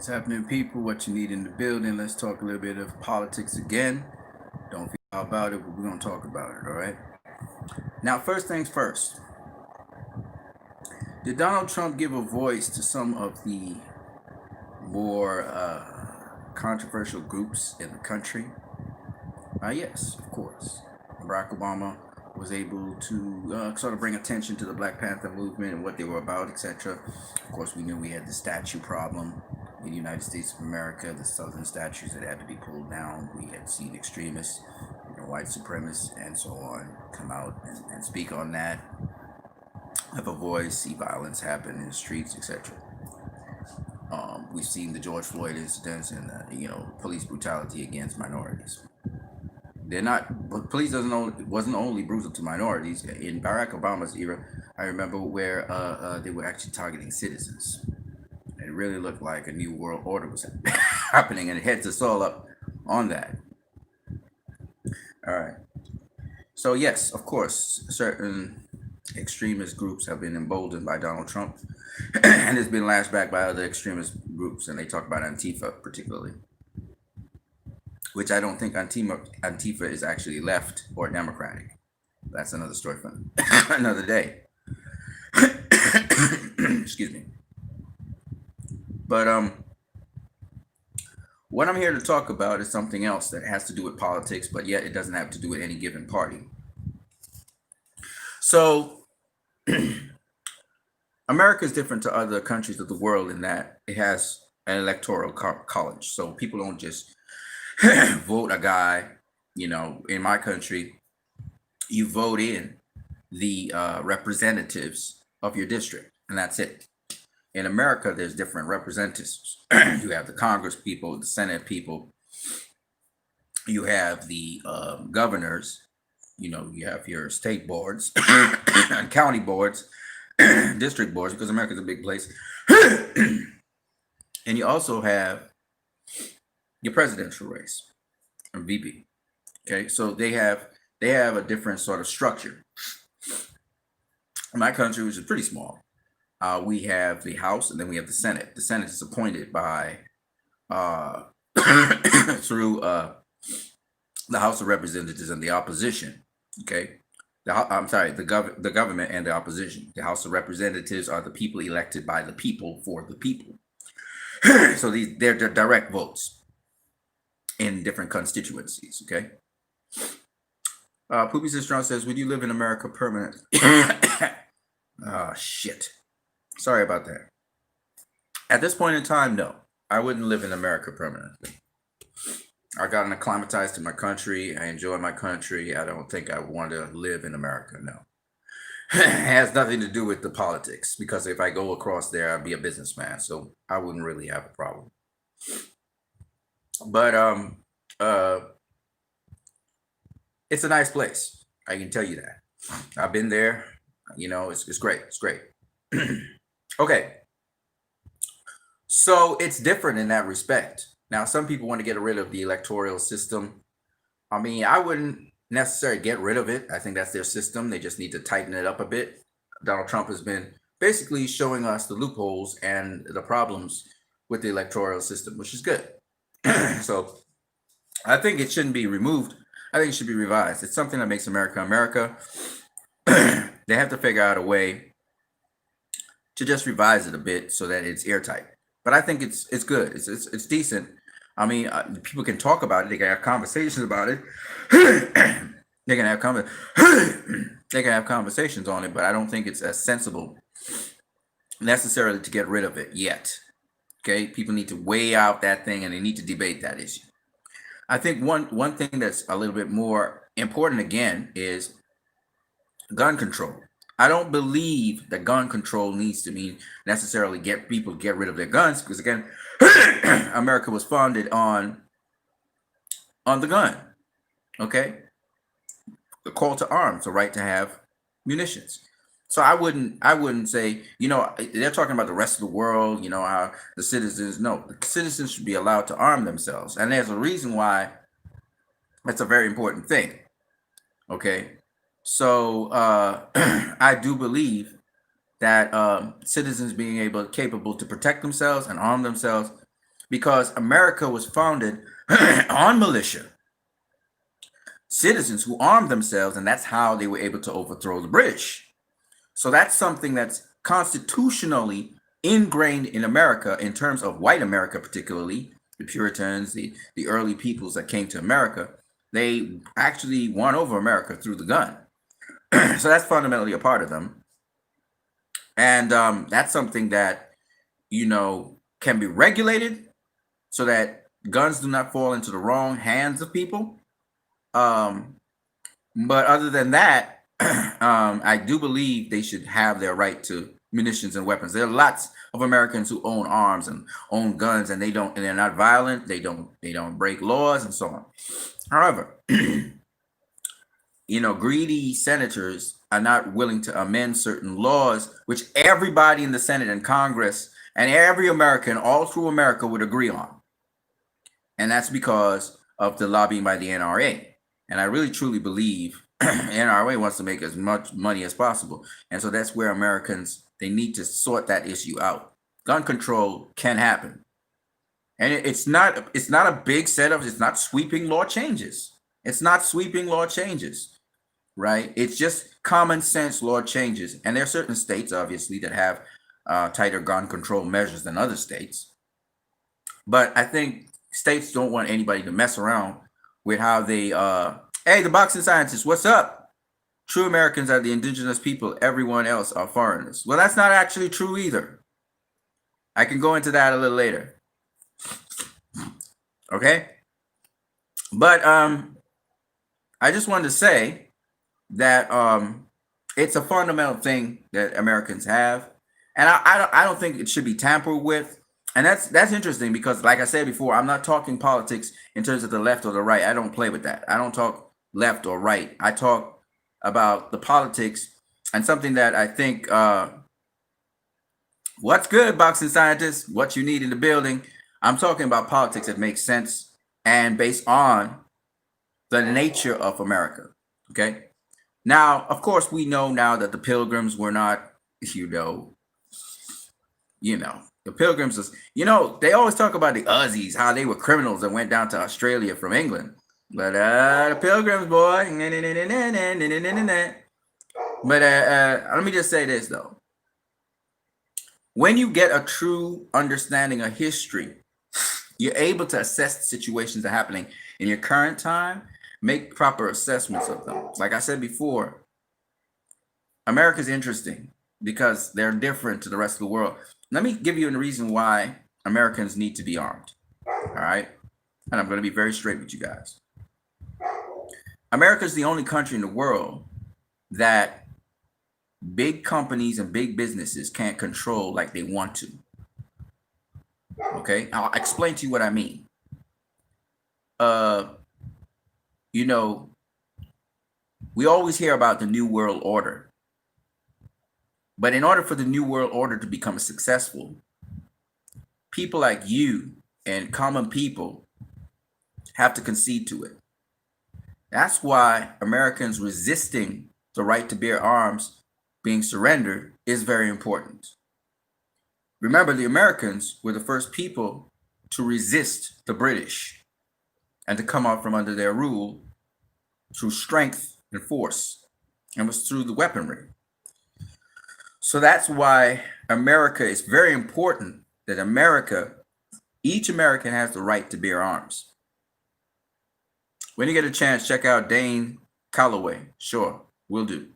What's happening, people? What you need in the building? Let's talk a little bit of politics again. Don't feel about it, but we're going to talk about it, all right? Now, first things first. Did Donald Trump give a voice to some of the more controversial groups in the country? Yes, of course. Barack Obama was able to sort of bring attention to the Black Panther movement and what they were about, etc. Of course, we knew we had the statue problem in the United States of America, the southern statues that had to be pulled down. We had seen extremists, white supremacists, and so on come out and speak on that, have a voice, see violence happen in the streets, etc. We've seen the George Floyd incidents and police brutality against minorities. They're not. Police wasn't only brutal to minorities. In Barack Obama's era, I remember where they were actually targeting citizens. It really looked like a new world order was happening, and it heads us all up on that. All right. So yes, of course, certain extremist groups have been emboldened by Donald Trump, and it's been lashed back by other extremist groups, and they talk about Antifa particularly, which I don't think Antifa is actually left or democratic. That's another story for another day. Excuse me. But what I'm here to talk about is something else that has to do with politics, but yet it doesn't have to do with any given party. So America is different to other countries of the world in that it has an electoral college. So people don't just vote a guy. In my country, you vote in the representatives of your district, and that's it. In America, there's different representatives. You have the Congress people, the Senate people. You have the governors. You have your state boards, and county boards, district boards, because America's a big place. And you also have your presidential race, or VP. Okay, so they have a different sort of structure. In my country, which is pretty small, we have the House, and then we have the Senate. The Senate is appointed by through the House of Representatives and the opposition. Okay, I'm sorry, the government and the opposition. The House of Representatives are the people elected by the people for the people. So they're direct votes in different constituencies. Okay. Poopy Sister says, "Would you live in America permanently?" Oh shit. Sorry about that. At this point in time, no. I wouldn't live in America permanently. I gotten acclimatized to my country. I enjoy my country. I don't think I want to live in America, no. It has nothing to do with the politics, because if I go across there, I'd be a businessman, so I wouldn't really have a problem. But it's a nice place. I can tell you that. I've been there. It's great. It's great. Okay. So it's different in that respect. Now, some people want to get rid of the electoral system. I mean, I wouldn't necessarily get rid of it. I think that's their system. They just need to tighten it up a bit. Donald Trump has been basically showing us the loopholes and the problems with the electoral system, which is good. So I think it shouldn't be removed. I think it should be revised. It's something that makes America America. They have to figure out a way to just revise it a bit so that it's airtight. But I think it's good. It's decent. I mean, people can talk about it. They can have conversations about it. They can have conversations on it. But I don't think it's as sensible necessarily to get rid of it yet. Okay, people need to weigh out that thing, and they need to debate that issue. I think one thing that's a little bit more important again is gun control. I don't believe that gun control needs to mean necessarily get people to get rid of their guns, because again, America was founded on the gun. Okay, the call to arms, the right to have munitions. So I wouldn't say, they're talking about the rest of the world, how the citizens. No, the citizens should be allowed to arm themselves, and there's a reason why. That's a very important thing. Okay. So I do believe that citizens being capable to protect themselves and arm themselves because America was founded on militia, citizens who armed themselves, and that's how they were able to overthrow the British. So that's something that's constitutionally ingrained in America in terms of white America, particularly the Puritans, the early peoples that came to America. They actually won over America through the gun. So that's fundamentally a part of them. And that's something that, can be regulated so that guns do not fall into the wrong hands of people. But other than that, I do believe they should have their right to munitions and weapons. There are lots of Americans who own arms and own guns, and they're not violent. They don't break laws and so on. However, greedy senators are not willing to amend certain laws, which everybody in the Senate and Congress and every American all through America would agree on. And that's because of the lobbying by the NRA. And I really truly believe NRA wants to make as much money as possible. And so that's where Americans, they need to sort that issue out. Gun control can happen. And it's not a big set of, it's not sweeping law changes. It's not sweeping law changes, right? It's just common sense law changes. And there are certain states, obviously, that have tighter gun control measures than other states. But I think states don't want anybody to mess around with how they, hey, the boxing scientists, what's up? True Americans are the indigenous people. Everyone else are foreigners. Well, that's not actually true either. I can go into that a little later. Okay? But I just wanted to say that it's a fundamental thing that Americans have. And I don't think it should be tampered with. And that's interesting because, like I said before, I'm not talking politics in terms of the left or the right. I don't play with that. I don't talk left or right. I talk about the politics and something that I think, what's good, boxing scientists, what you need in the building. I'm talking about politics that makes sense and based on the nature of America. Okay. Now, of course, we know now that the Pilgrims were not, the Pilgrims is, they always talk about the Aussies, how they were criminals that went down to Australia from England. But the Pilgrims, boy. But let me just say this, though. When you get a true understanding of history, you're able to assess the situations that are happening in your current time, make proper assessments of them. Like I said before, America's interesting because they're different to the rest of the world. Let me give you a reason why Americans need to be armed. All right? And I'm going to be very straight with you guys. America is the only country in the world that big companies and big businesses can't control like they want to. Okay? I'll explain to you what I mean. We always hear about the New World Order. But in order for the New World Order to become successful, people like you and common people have to concede to it. That's why Americans resisting the right to bear arms being surrendered is very important. Remember, the Americans were the first people to resist the British and to come out from under their rule through strength and force, and was through the weaponry. So that's why America is very important that each American has the right to bear arms. When you get a chance, check out Dane Calloway. Sure, will do.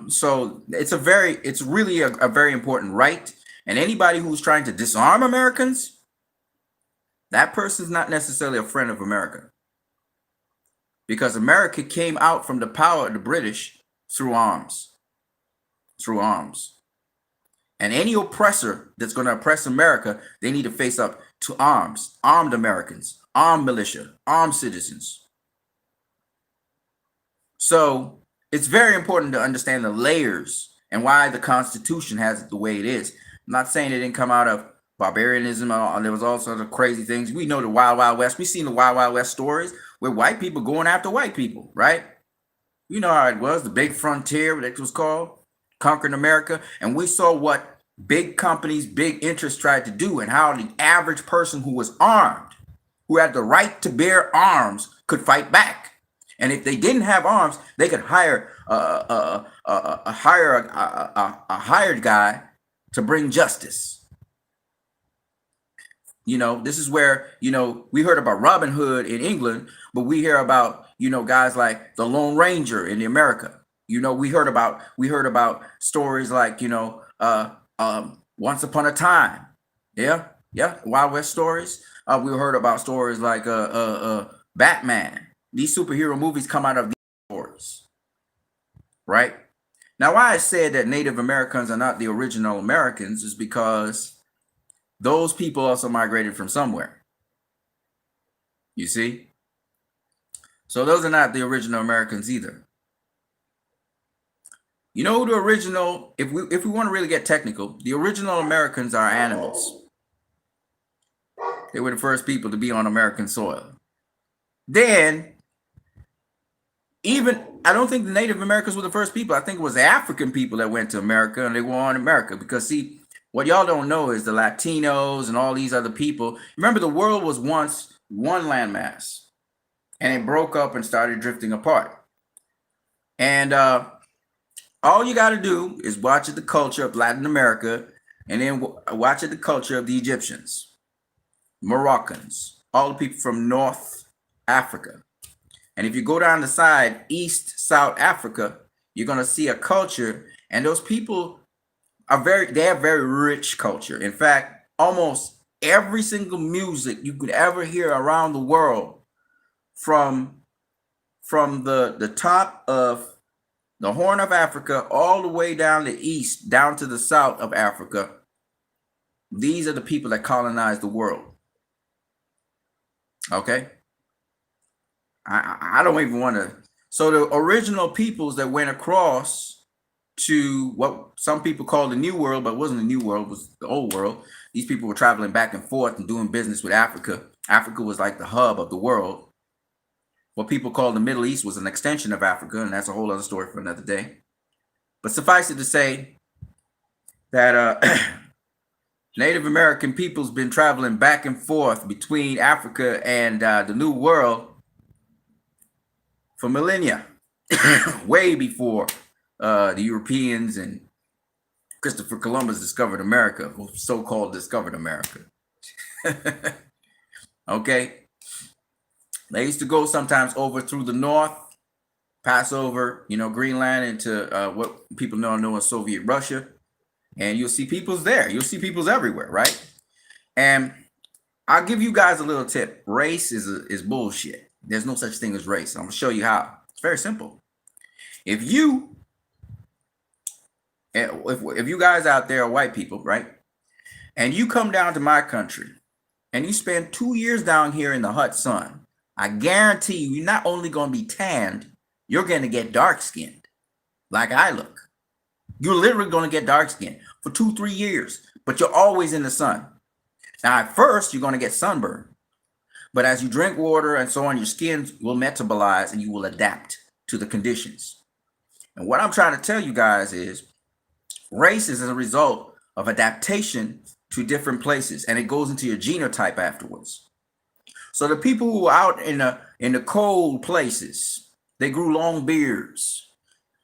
So it's really a very important right. And anybody who's trying to disarm Americans, that person's not necessarily a friend of America. Because America came out from the power of the British through arms. Through arms. And any oppressor that's going to oppress America, they need to face up to arms, armed Americans, armed militia, armed citizens. So it's very important to understand the layers and why the Constitution has it the way it is. I'm not saying it didn't come out of barbarianism. There was all sorts of crazy things. We know the Wild Wild West. We've seen the Wild Wild West stories where white people going after white people, right? You know how it was, the big frontier, that was called, conquering America. And we saw what big companies, big interests tried to do, and how the average person who was armed, who had the right to bear arms, could fight back. And if they didn't have arms, they could hire a hired guy to bring justice. You know, this is where, you know, we heard about Robin Hood in England, but we hear about, you know, guys like the Lone Ranger in America. You know, we heard about stories like, you know, Once Upon a Time. Yeah, Wild West stories. We heard about stories like Batman. These superhero movies come out of these stories, right? Now, why I said that Native Americans are not the original Americans is because those people also migrated from somewhere. You see? So those are not the original Americans either. You know who the original, if we want to really get technical, the original Americans are animals. They were the first people to be on American soil. Then, I don't think the Native Americans were the first people. I think it was the African people that went to America and they were on America. Because see, what y'all don't know is the Latinos and all these other people. Remember, the world was once one landmass, and it broke up and started drifting apart. And all you got to do is watch the culture of Latin America, and then watch the culture of the Egyptians, Moroccans, all the people from North Africa. And if you go down the side, East, South Africa, you're going to see a culture, and those people they have very rich culture. In fact, almost every single music you could ever hear around the world, from the top of the Horn of Africa all the way down the east, down to the south of Africa, these are the people that colonized the world. Okay? I don't even want to. So the original peoples that went across to what some people call the New World, but it wasn't the New World, it was the Old World. These people were traveling back and forth and doing business with Africa. Africa was like the hub of the world. What people call the Middle East was an extension of Africa, and that's a whole other story for another day. But suffice it to say that Native American people's been traveling back and forth between Africa and the New World for millennia, way before the Europeans and Christopher Columbus discovered America, or so-called discovered America. Okay? They used to go sometimes over through the north, pass over, you know, Greenland into what people now know as Soviet Russia, and you'll see peoples there. You'll see peoples everywhere, right? And I'll give you guys a little tip. Race is bullshit. There's no such thing as race. I'm gonna show you how. It's very simple. If you guys out there are white people, right, and you come down to my country and you spend 2 years down here in the hot sun, I guarantee you, you're not only going to be tanned, you're going to get dark skinned, like I look. You're literally going to get dark skinned for 2-3 years, but you're always in the sun. Now, at first, you're going to get sunburn, but as you drink water and so on, your skin will metabolize and you will adapt to the conditions. And what I'm trying to tell you guys is race is a result of adaptation to different places, and it goes into your genotype afterwards. So the people who were out in the cold places, they grew long beards.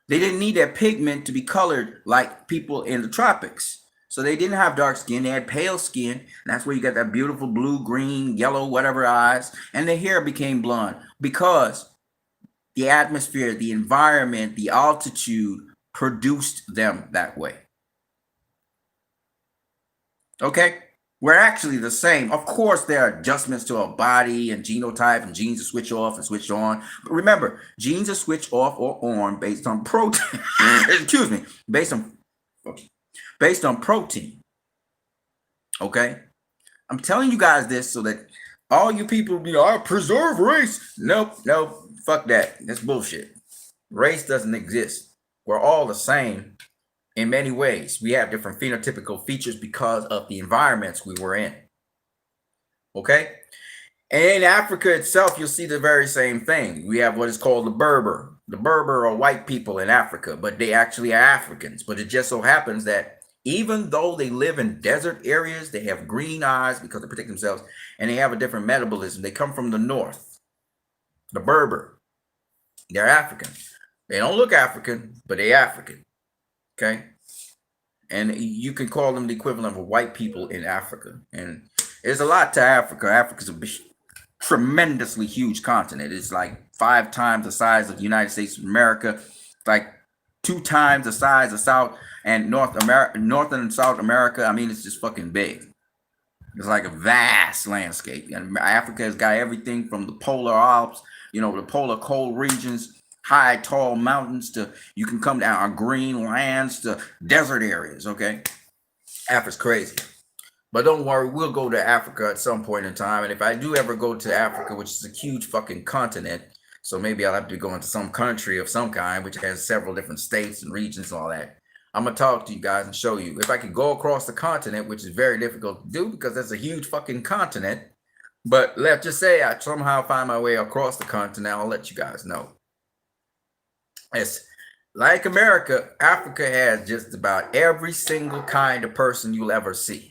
They didn't need their pigment to be colored like people in the tropics. So they didn't have dark skin. They had pale skin. And that's where you got that beautiful blue, green, yellow, whatever eyes. And their hair became blonde because the atmosphere, the environment, the altitude produced them that way. Okay? We're actually the same. Of course, there are adjustments to our body and genotype, and genes are switch off and switch on. But remember, genes are switched off or on based on protein. Excuse me, based on protein. Okay, I'm telling you guys this so that all you people be preserve race. Nope, fuck that. That's bullshit. Race doesn't exist. We're all the same. In many ways, we have different phenotypical features because of the environments we were in. Okay? And in Africa itself, you'll see the very same thing. We have what is called the Berber. The Berber are white people in Africa, but they actually are Africans. But it just so happens that Even though they live in desert areas, they have green eyes because they protect themselves, and they have a different metabolism. They come from the north, the Berber. They're African. They don't look African, but they're African. Okay, and you can call them the equivalent of white people in Africa. And there's a lot to Africa. Africa's a tremendously huge continent. It's like 5 times the size of the United States of America, like 2 times the size of South and North America, North and South America. I mean, it's just fucking big. It's like a vast landscape. And Africa has got everything from the polar Alps, the polar cold regions, high, tall mountains, to you can come down on green lands to desert areas. Okay, Africa's crazy. But don't worry, we'll go to Africa at some point in time. And if I do ever go to Africa, which is a huge fucking continent, so maybe I'll have to go into some country of some kind, which has several different states and regions and all that. I'm going to talk to you guys and show you. If I could go across the continent, which is very difficult to do because that's a huge fucking continent. But let's just say I somehow find my way across the continent, I'll let you guys know. It's like America, Africa has just about every single kind of person you'll ever see.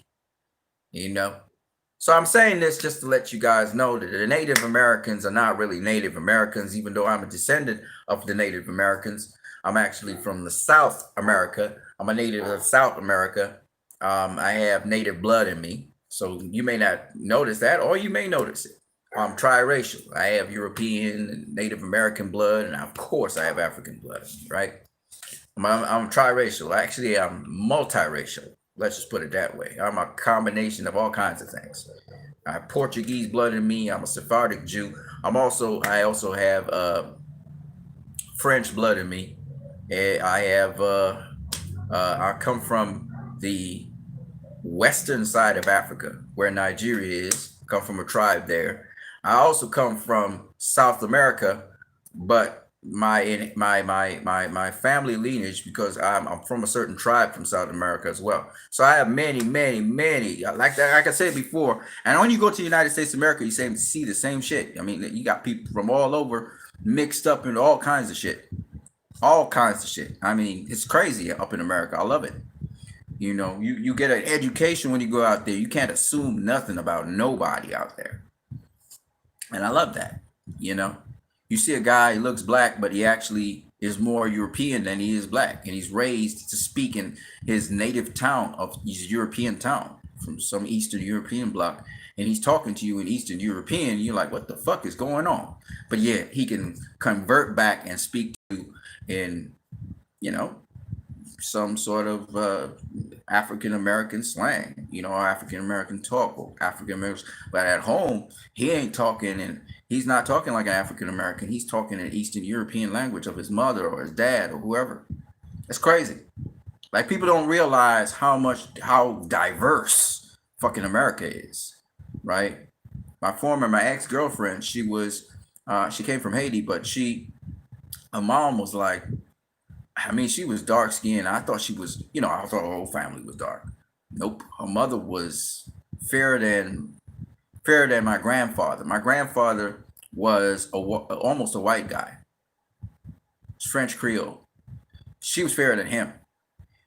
So I'm saying this just to let you guys know that the Native Americans are not really Native Americans, even though I'm a descendant of the Native Americans. I'm actually from the South America. I'm a native of South America. I have native blood in me. So you may not notice that, or you may notice it. I'm triracial. I have European and Native American blood, and of course I have African blood, right? I'm triracial. Actually, I'm multiracial. Let's just put it that way. I'm a combination of all kinds of things. I have Portuguese blood in me. I'm a Sephardic Jew. I also have French blood in me. I come from the western side of Africa, where Nigeria is. I come from a tribe there. I also come from South America, but my family lineage, because I'm from a certain tribe from South America as well. So I have many like that. Like I said before, and when you go to the United States of America, you see the same shit. I mean, you got people from all over mixed up into all kinds of shit. I mean, it's crazy up in America. I love it. You get an education when you go out there. You can't assume nothing about nobody out there. And I love that. You see a guy, he looks black, but he actually is more European than he is black. And he's raised to speak in his native town of his European town from some Eastern European bloc. And he's talking to you in Eastern European. You're like, what the fuck is going on? But yeah, he can convert back and speak to in, some sort of African American slang, or African American talk, or African American. But at home, he ain't talking, and he's not talking like an African American. He's talking in Eastern European language of his mother or his dad or whoever. It's crazy. Like, people don't realize how diverse fucking America is, right? My ex-girlfriend, she came from Haiti, but her mom was like, she was dark skinned. I thought she was, I thought her whole family was dark. Nope. Her mother was fairer than my grandfather. My grandfather was almost a white guy. It's French Creole. She was fairer than him.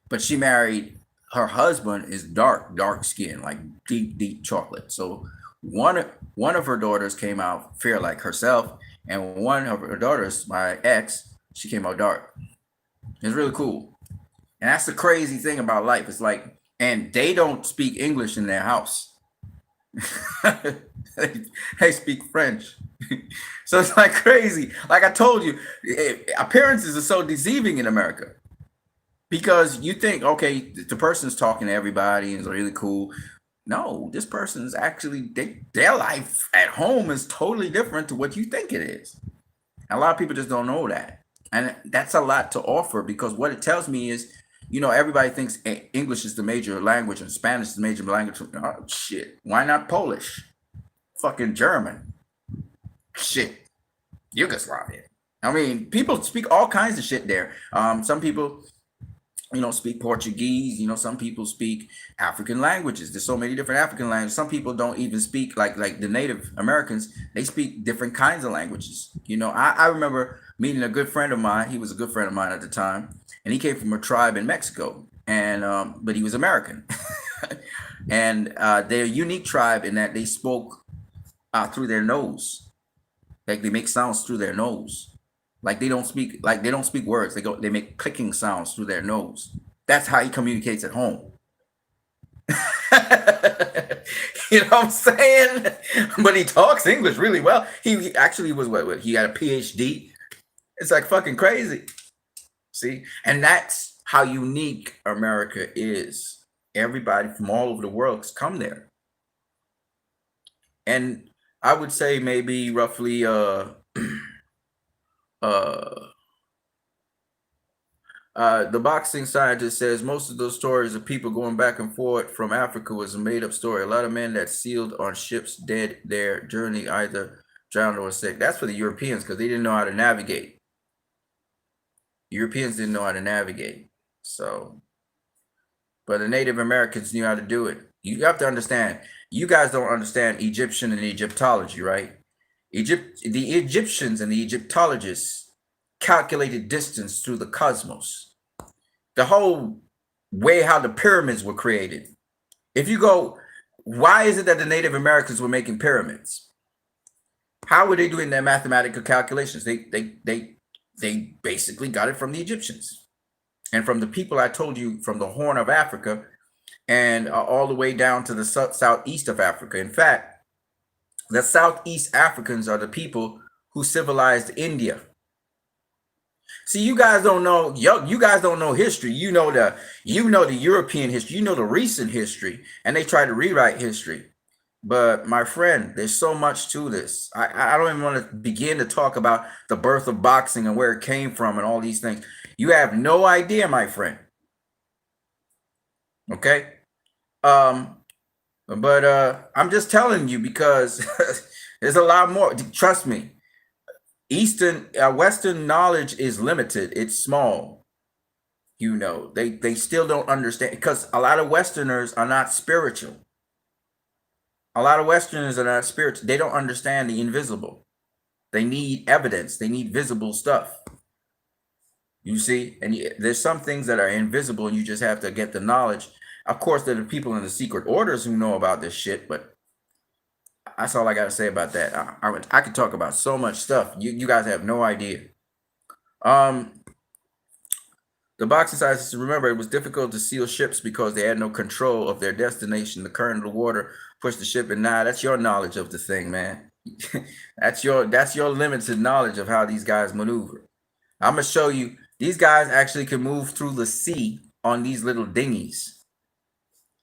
But she married, her husband is dark skin, like deep chocolate. So one of her daughters came out fair like herself, and one of her daughters, my ex, she came out dark. It's really cool. And that's the crazy thing about life. It's like, and they don't speak English in their house. They speak French. So it's like crazy. Like I told you, appearances are so deceiving in America. Because you think, okay, the person's talking to everybody and it's really cool. No, this person's actually, their life at home is totally different to what you think it is. And a lot of people just don't know that. And that's a lot to offer, because what it tells me is, everybody thinks English is the major language and Spanish is the major language. Oh, shit. Why not Polish? Fucking German. Shit. Yugoslavia. I mean, people speak all kinds of shit there. Some people, speak Portuguese. Some people speak African languages. There's so many different African languages. Some people don't even speak like the Native Americans. They speak different kinds of languages. I remember meeting a good friend of mine. He was a good friend of mine at the time, and he came from a tribe in Mexico. and but he was American. And they're a unique tribe in that they spoke through their nose. Like they make sounds through their nose. They don't speak words. They make clicking sounds through their nose. That's how he communicates at home. You know what I'm saying? But he talks English really well. He actually was what he got a PhD. It's like fucking crazy. See? And that's how unique America is. Everybody from all over the world has come there. And I would say maybe roughly uh the boxing scientist says most of those stories of people going back and forth from Africa was a made up story. A lot of men that sealed on ships dead their journey, either drowned or sick. That's for the Europeans because they didn't know how to navigate. Europeans didn't know how to navigate. So, but the Native Americans knew how to do it. You have to understand, you guys don't understand Egyptian and Egyptology, right? The Egyptians and the Egyptologists calculated distance through the cosmos. The whole way how the pyramids were created. If you go, why is it that the Native Americans were making pyramids? How were they doing their mathematical calculations? They basically got it from the Egyptians and from the people I told you from the Horn of Africa and all the way down to the southeast of Africa. In fact, the Southeast Africans are the people who civilized India. See, you guys don't know. You guys don't know history. You know the European history. You know the recent history, and they try to rewrite history. But my friend, there's so much to this. I don't even want to begin to talk about the birth of boxing and where it came from and all these things. You have no idea, my friend. Okay. But I'm just telling you because there's a lot more. Trust me. Western knowledge is limited. It's small. You know, they still don't understand because a lot of Westerners are not spiritual. A lot of Westerners are not spiritual. They don't understand the invisible. They need evidence. They need visible stuff. You see, and there's some things that are invisible, and you just have to get the knowledge. Of course, there are people in the secret orders who know about this shit, but that's all I got to say about that. I could talk about so much stuff. You guys have no idea. The boxing scientists, remember, it was difficult to seal ships because they had no control of their destination. The current of the water pushed the ship, and now that's your knowledge of the thing, man. That's your limited knowledge of how these guys maneuver. I'm gonna show you. These guys actually can move through the sea on these little dinghies.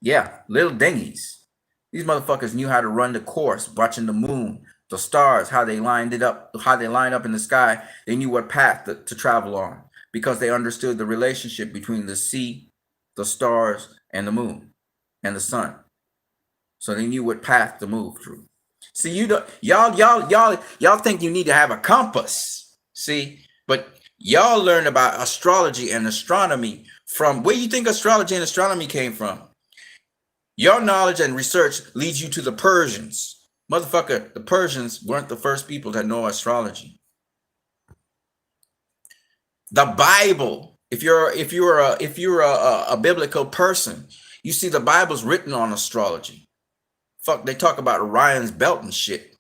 Yeah, little dinghies. These motherfuckers knew how to run the course, watching the moon, the stars, how they lined it up, how they line up in the sky. They knew what path to travel on because they understood the relationship between the sea, the stars, and the moon, and the sun. So they knew what path to move through. See, y'all think you need to have a compass. See, but y'all learn about astrology and astronomy from where you think astrology and astronomy came from. Your knowledge and research leads you to the Persians. Motherfucker, the Persians weren't the first people that know astrology. The Bible, if you're a biblical person, you see the Bible's written on astrology. Fuck, they talk about Orion's belt and shit.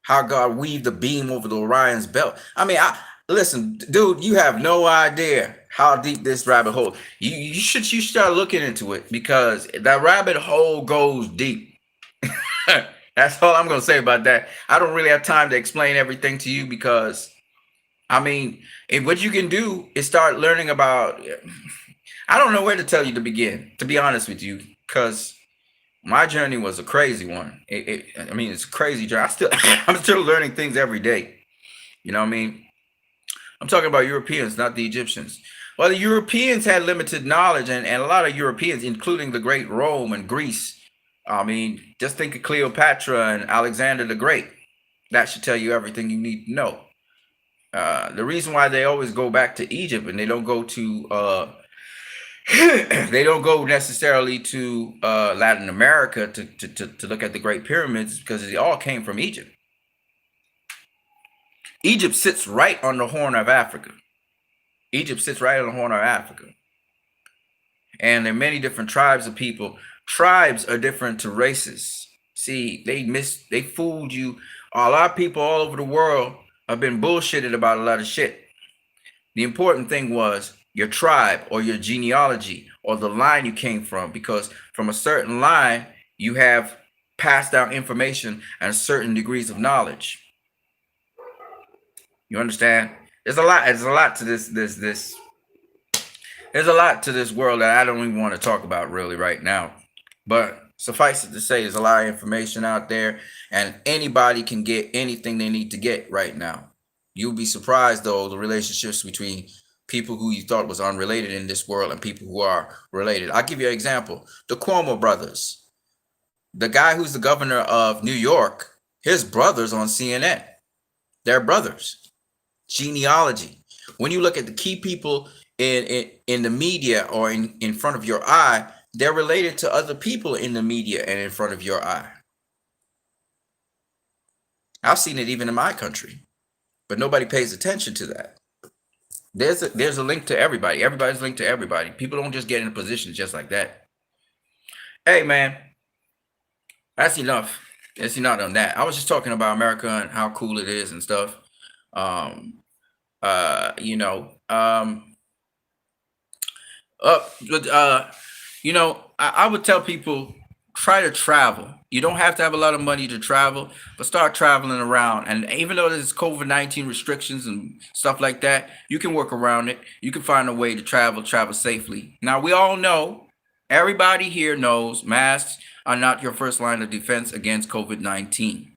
How God weaved the beam over the Orion's belt. I mean, listen, dude, you have no idea how deep this rabbit hole. You should start looking into it because that rabbit hole goes deep. That's all I'm gonna say about that. I don't really have time to explain everything to you because, I mean, what you can do is start learning about. I don't know where to tell you to begin, to be honest with you, because my journey was a crazy one. I mean, it's a crazy journey. I'm still learning things every day. You know what I mean? I'm talking about Europeans, not the Egyptians. Well, the Europeans had limited knowledge, and a lot of Europeans, including the great Rome and Greece. I mean, just think of Cleopatra and Alexander the Great. That should tell you everything you need to know. The reason why they always go back to Egypt and they don't go to they don't go necessarily to Latin America to look at the Great Pyramids because they all came from Egypt. Egypt sits right on the Horn of Africa. Egypt sits right on the Horn of Africa. And there are many different tribes of people. Tribes are different to races. See, they fooled you. A lot of people all over the world have been bullshitted about a lot of shit. The important thing was your tribe or your genealogy or the line you came from, because from a certain line you have passed down information and certain degrees of knowledge. You understand? There's a lot. There's a lot to this. There's a lot to this world that I don't even want to talk about really right now. But suffice it to say, there's a lot of information out there, and anybody can get anything they need to get right now. You'll be surprised, though, the relationships between people who you thought was unrelated in this world and people who are related. I'll give you an example. The Cuomo brothers. The guy who's the governor of New York, his brother's on CNN. They're brothers. Genealogy. When you look at the key people in the media or in front of your eye, they're related to other people in the media and in front of your eye. I've seen it even in my country, but nobody pays attention to that. There's a link to everybody. Everybody's linked to everybody. People don't just get in a position just like that. Hey, man, that's enough. That's enough on that. I was just talking about America and how cool it is and stuff. You know, I would tell people, try to travel. You don't have to have a lot of money to travel, but start traveling around. And even though there's COVID-19 restrictions and stuff like that, you can work around it. You can find a way to travel safely. Now, we all know, everybody here knows, masks are not your first line of defense against COVID-19.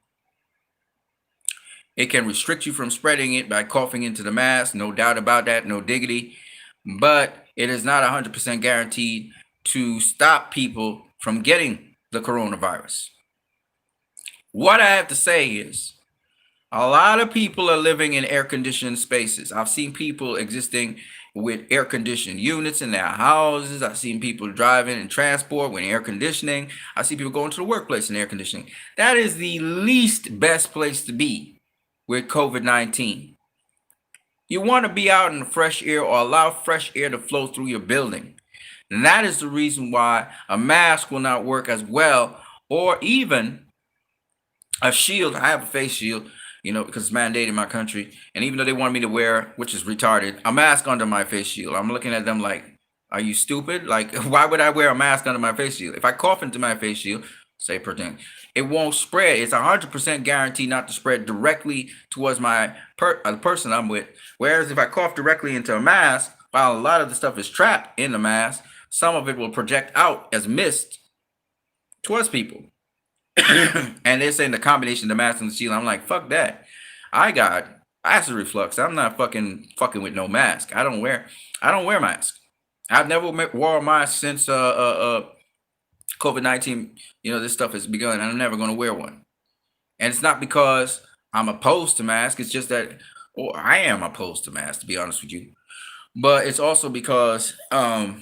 It can restrict you from spreading it by coughing into the mask, no doubt about that, no diggity. But it is not 100% guaranteed to stop people from getting the coronavirus. What I have to say is, a lot of people are living in air-conditioned spaces. I've seen people existing with air-conditioned units in their houses. I've seen people driving in transport with air conditioning. I see people going to the workplace in air conditioning. That is the least best place to be with COVID-19. You want to be out in the fresh air or allow fresh air to flow through your building. And that is the reason why a mask will not work as well, or even a shield. I have a face shield, because it's mandated in my country. And even though they want me to wear, which is retarded, a mask under my face shield, I'm looking at them like, are you stupid? Like, why would I wear a mask under my face shield? If I cough into my face shield, say per thing, it won't spread. It's 100% guaranteed not to spread directly towards the person I'm with. Whereas if I cough directly into a mask, while a lot of the stuff is trapped in the mask, some of it will project out as mist towards people. And they're saying the combination of the mask and the shield. I'm like, fuck that. I got acid reflux. I'm not fucking with no mask. I don't wear mask. I've never wore a mask since COVID-19. This stuff has begun, and I'm never going to wear one. And it's not because I'm opposed to masks. It's just that, I am opposed to masks, to be honest with you. But it's also because I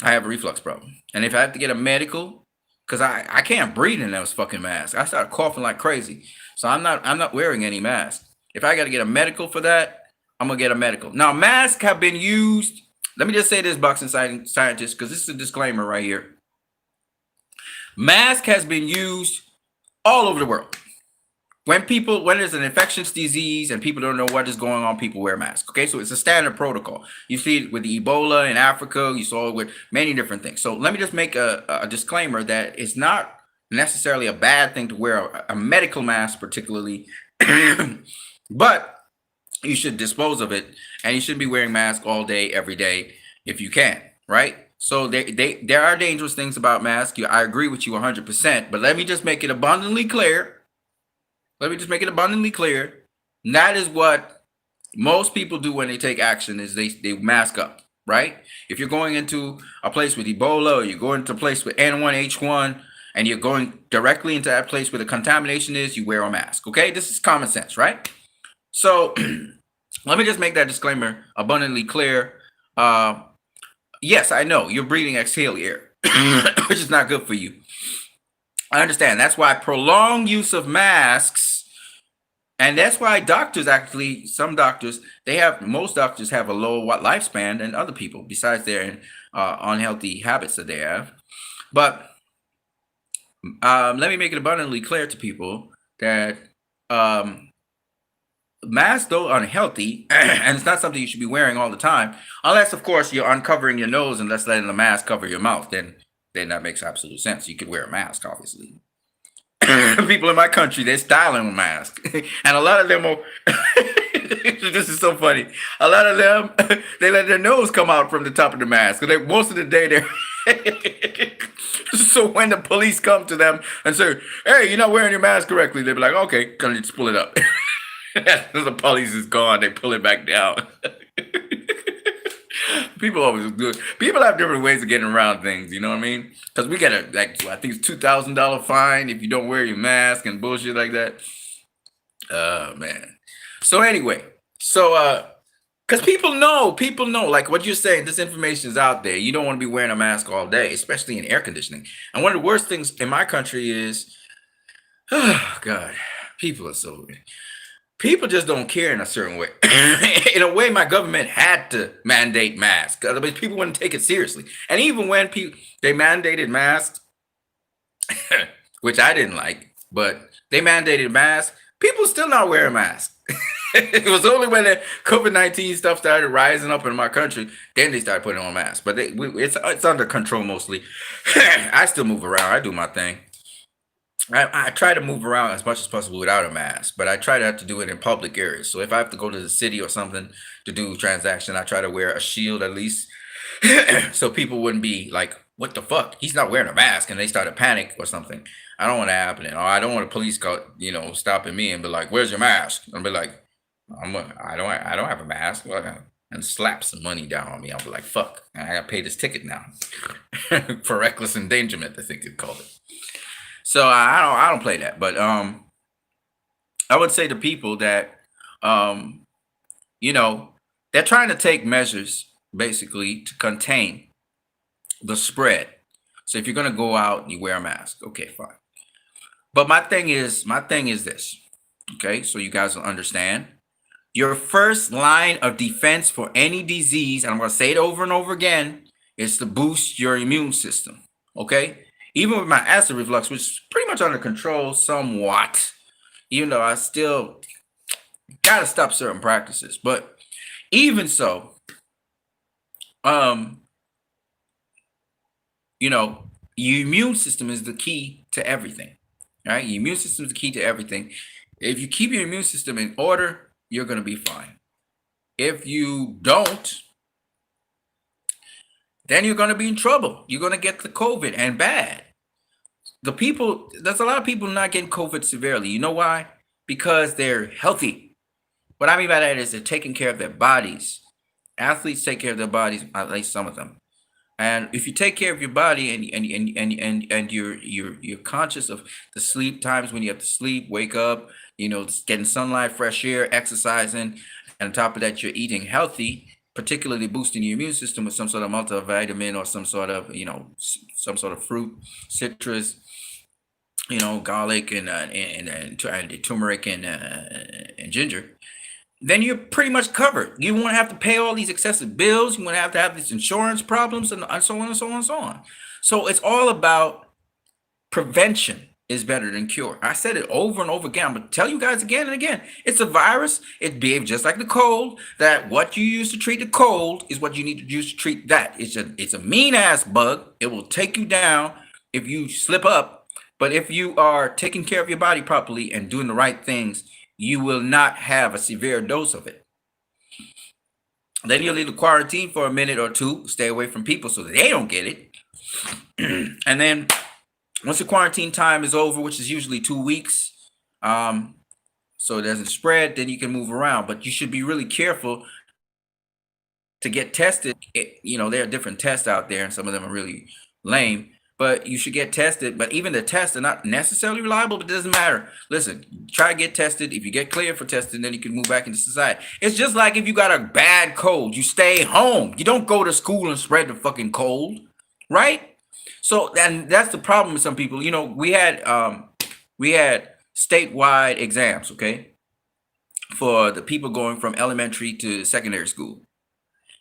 have a reflux problem. And if I have to get a medical, because I can't breathe in those fucking masks. I start coughing like crazy. So I'm not wearing any mask. If I got to get a medical for that, I'm going to get a medical. Now, masks have been used. Let me just say this, boxing scientists, because this is a disclaimer right here. Mask has been used all over the world. When there's an infectious disease and people don't know what is going on, people wear masks. Okay, so it's a standard protocol. You see it with the Ebola in Africa. You saw it with many different things. So let me just make a disclaimer that it's not necessarily a bad thing to wear a medical mask, particularly, but you should dispose of it, and you shouldn't be wearing masks all day, every day, if you can, right? So there are dangerous things about masks. I agree with you 100%, but let me just make it abundantly clear. And that is what most people do when they take action, is they mask up, right? If you're going into a place with Ebola, or you're going into a place with N1H1, and you're going directly into that place where the contamination is, you wear a mask, okay? This is common sense, right? So let me just make that disclaimer abundantly clear. Yes, I know you're breathing exhale air, which is not good for you. I understand. That's why prolonged use of masks, and that's why doctors, actually, most doctors have a low lifespan than other people, besides their unhealthy habits that they have. But let me make it abundantly clear to people that um, masks though unhealthy, and it's not something you should be wearing all the time, unless of course you're uncovering your nose and that's letting the mask cover your mouth. Then that makes absolute sense. You could wear a mask, obviously. People in my country, they're styling with masks, and a lot of them are. This is so funny. A lot of them, they let their nose come out from the top of the mask. Because most of the day they're. So when the police come to them and say, "Hey, you're not wearing your mask correctly," they be like, "Okay, can you just pull it up?" The police is gone. They pull it back down. People always do it. People have different ways of getting around things. You know what I mean? Because we get I think it's $2,000 fine if you don't wear your mask and bullshit like that. Oh man. So anyway, because people know, like what you're saying, this information is out there. You don't want to be wearing a mask all day, especially in air conditioning. And one of the worst things in my country is, oh God, people are so people just don't care in a certain way. In a way, my government had to mandate masks. Otherwise, people wouldn't take it seriously. And even when they mandated masks, which I didn't like, but they mandated masks, people still not wearing masks. It was only when the COVID-19 stuff started rising up in my country, then they started putting on masks. But it's under control mostly. I still move around. I do my thing. I try to move around as much as possible without a mask, but I try not to do it in public areas. So if I have to go to the city or something to do a transaction, I try to wear a shield at least, so people wouldn't be like, "What the fuck? He's not wearing a mask," and they start to panic or something. I don't want to happen, or I don't want the police stopping me and be like, "Where's your mask?" And be like, I don't have a mask," and slap some money down on me. I'll be like, "Fuck, I gotta pay this ticket now." For reckless endangerment, I think they called it. So I don't play that, but I would say to people that um, you know they're trying to take measures basically to contain the spread. So if you're gonna go out and you wear a mask, okay, fine. But my thing is this, okay? So you guys will understand. Your first line of defense for any disease, and I'm gonna say it over and over again, is to boost your immune system. Okay? Even with my acid reflux, which is pretty much under control somewhat, even though I still gotta stop certain practices. But even so, um, your immune system is the key to everything. Right? Your immune system is the key to everything. If you keep your immune system in order, you're gonna be fine. If you don't, then you're gonna be in trouble. You're gonna get the COVID and bad. There's a lot of people not getting COVID severely. You know why? Because they're healthy. What I mean by that is they're taking care of their bodies. Athletes take care of their bodies, at least some of them. And if you take care of your body and you're conscious of the sleep times when you have to sleep, wake up, getting sunlight, fresh air, exercising, and on top of that, you're eating healthy, particularly boosting your immune system with some sort of multivitamin or some sort of some sort of fruit, citrus, garlic and turmeric and ginger, then you're pretty much covered. You won't have to pay all these excessive bills. You won't have to have these insurance problems and so on and so on and so on. So it's all about prevention is better than cure. I said it over and over again. I'm going to tell you guys again and again. It's a virus. It behaves just like the cold, that what you use to treat the cold is what you need to use to treat that. It's a mean ass bug. It will take you down if you slip up. But if you are taking care of your body properly and doing the right things, you will not have a severe dose of it. Then you'll need to quarantine for a minute or two, stay away from people so that they don't get it. And then once the quarantine time is over, which is usually 2 weeks, so it doesn't spread, then you can move around. But you should be really careful to get tested. There are different tests out there, and some of them are really lame. But you should get tested. But even the tests are not necessarily reliable, but it doesn't matter. Listen, try to get tested. If you get cleared for testing, then you can move back into society. It's just like if you got a bad cold, you stay home. You don't go to school and spread the fucking cold, right? So, and that's the problem with some people. We had statewide exams, okay, for the people going from elementary to secondary school.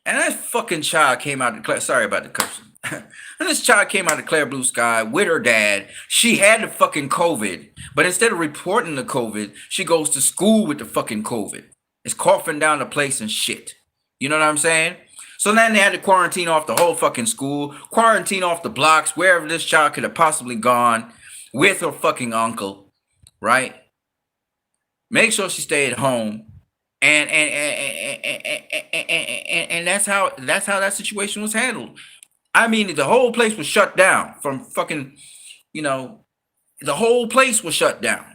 And that fucking child came out of Claire. Sorry about the cursing. And this child came out of Claire Blue Sky with her dad. She had the fucking COVID, but instead of reporting the COVID, she goes to school with the fucking COVID. It's coughing down the place and shit. You know what I'm saying? So then they had to quarantine off the whole fucking school, quarantine off the blocks, wherever this child could have possibly gone with her fucking uncle, right? Make sure she stayed at home. And that's how that situation was handled. I mean, the whole place was shut down from fucking, you know, the whole place was shut down.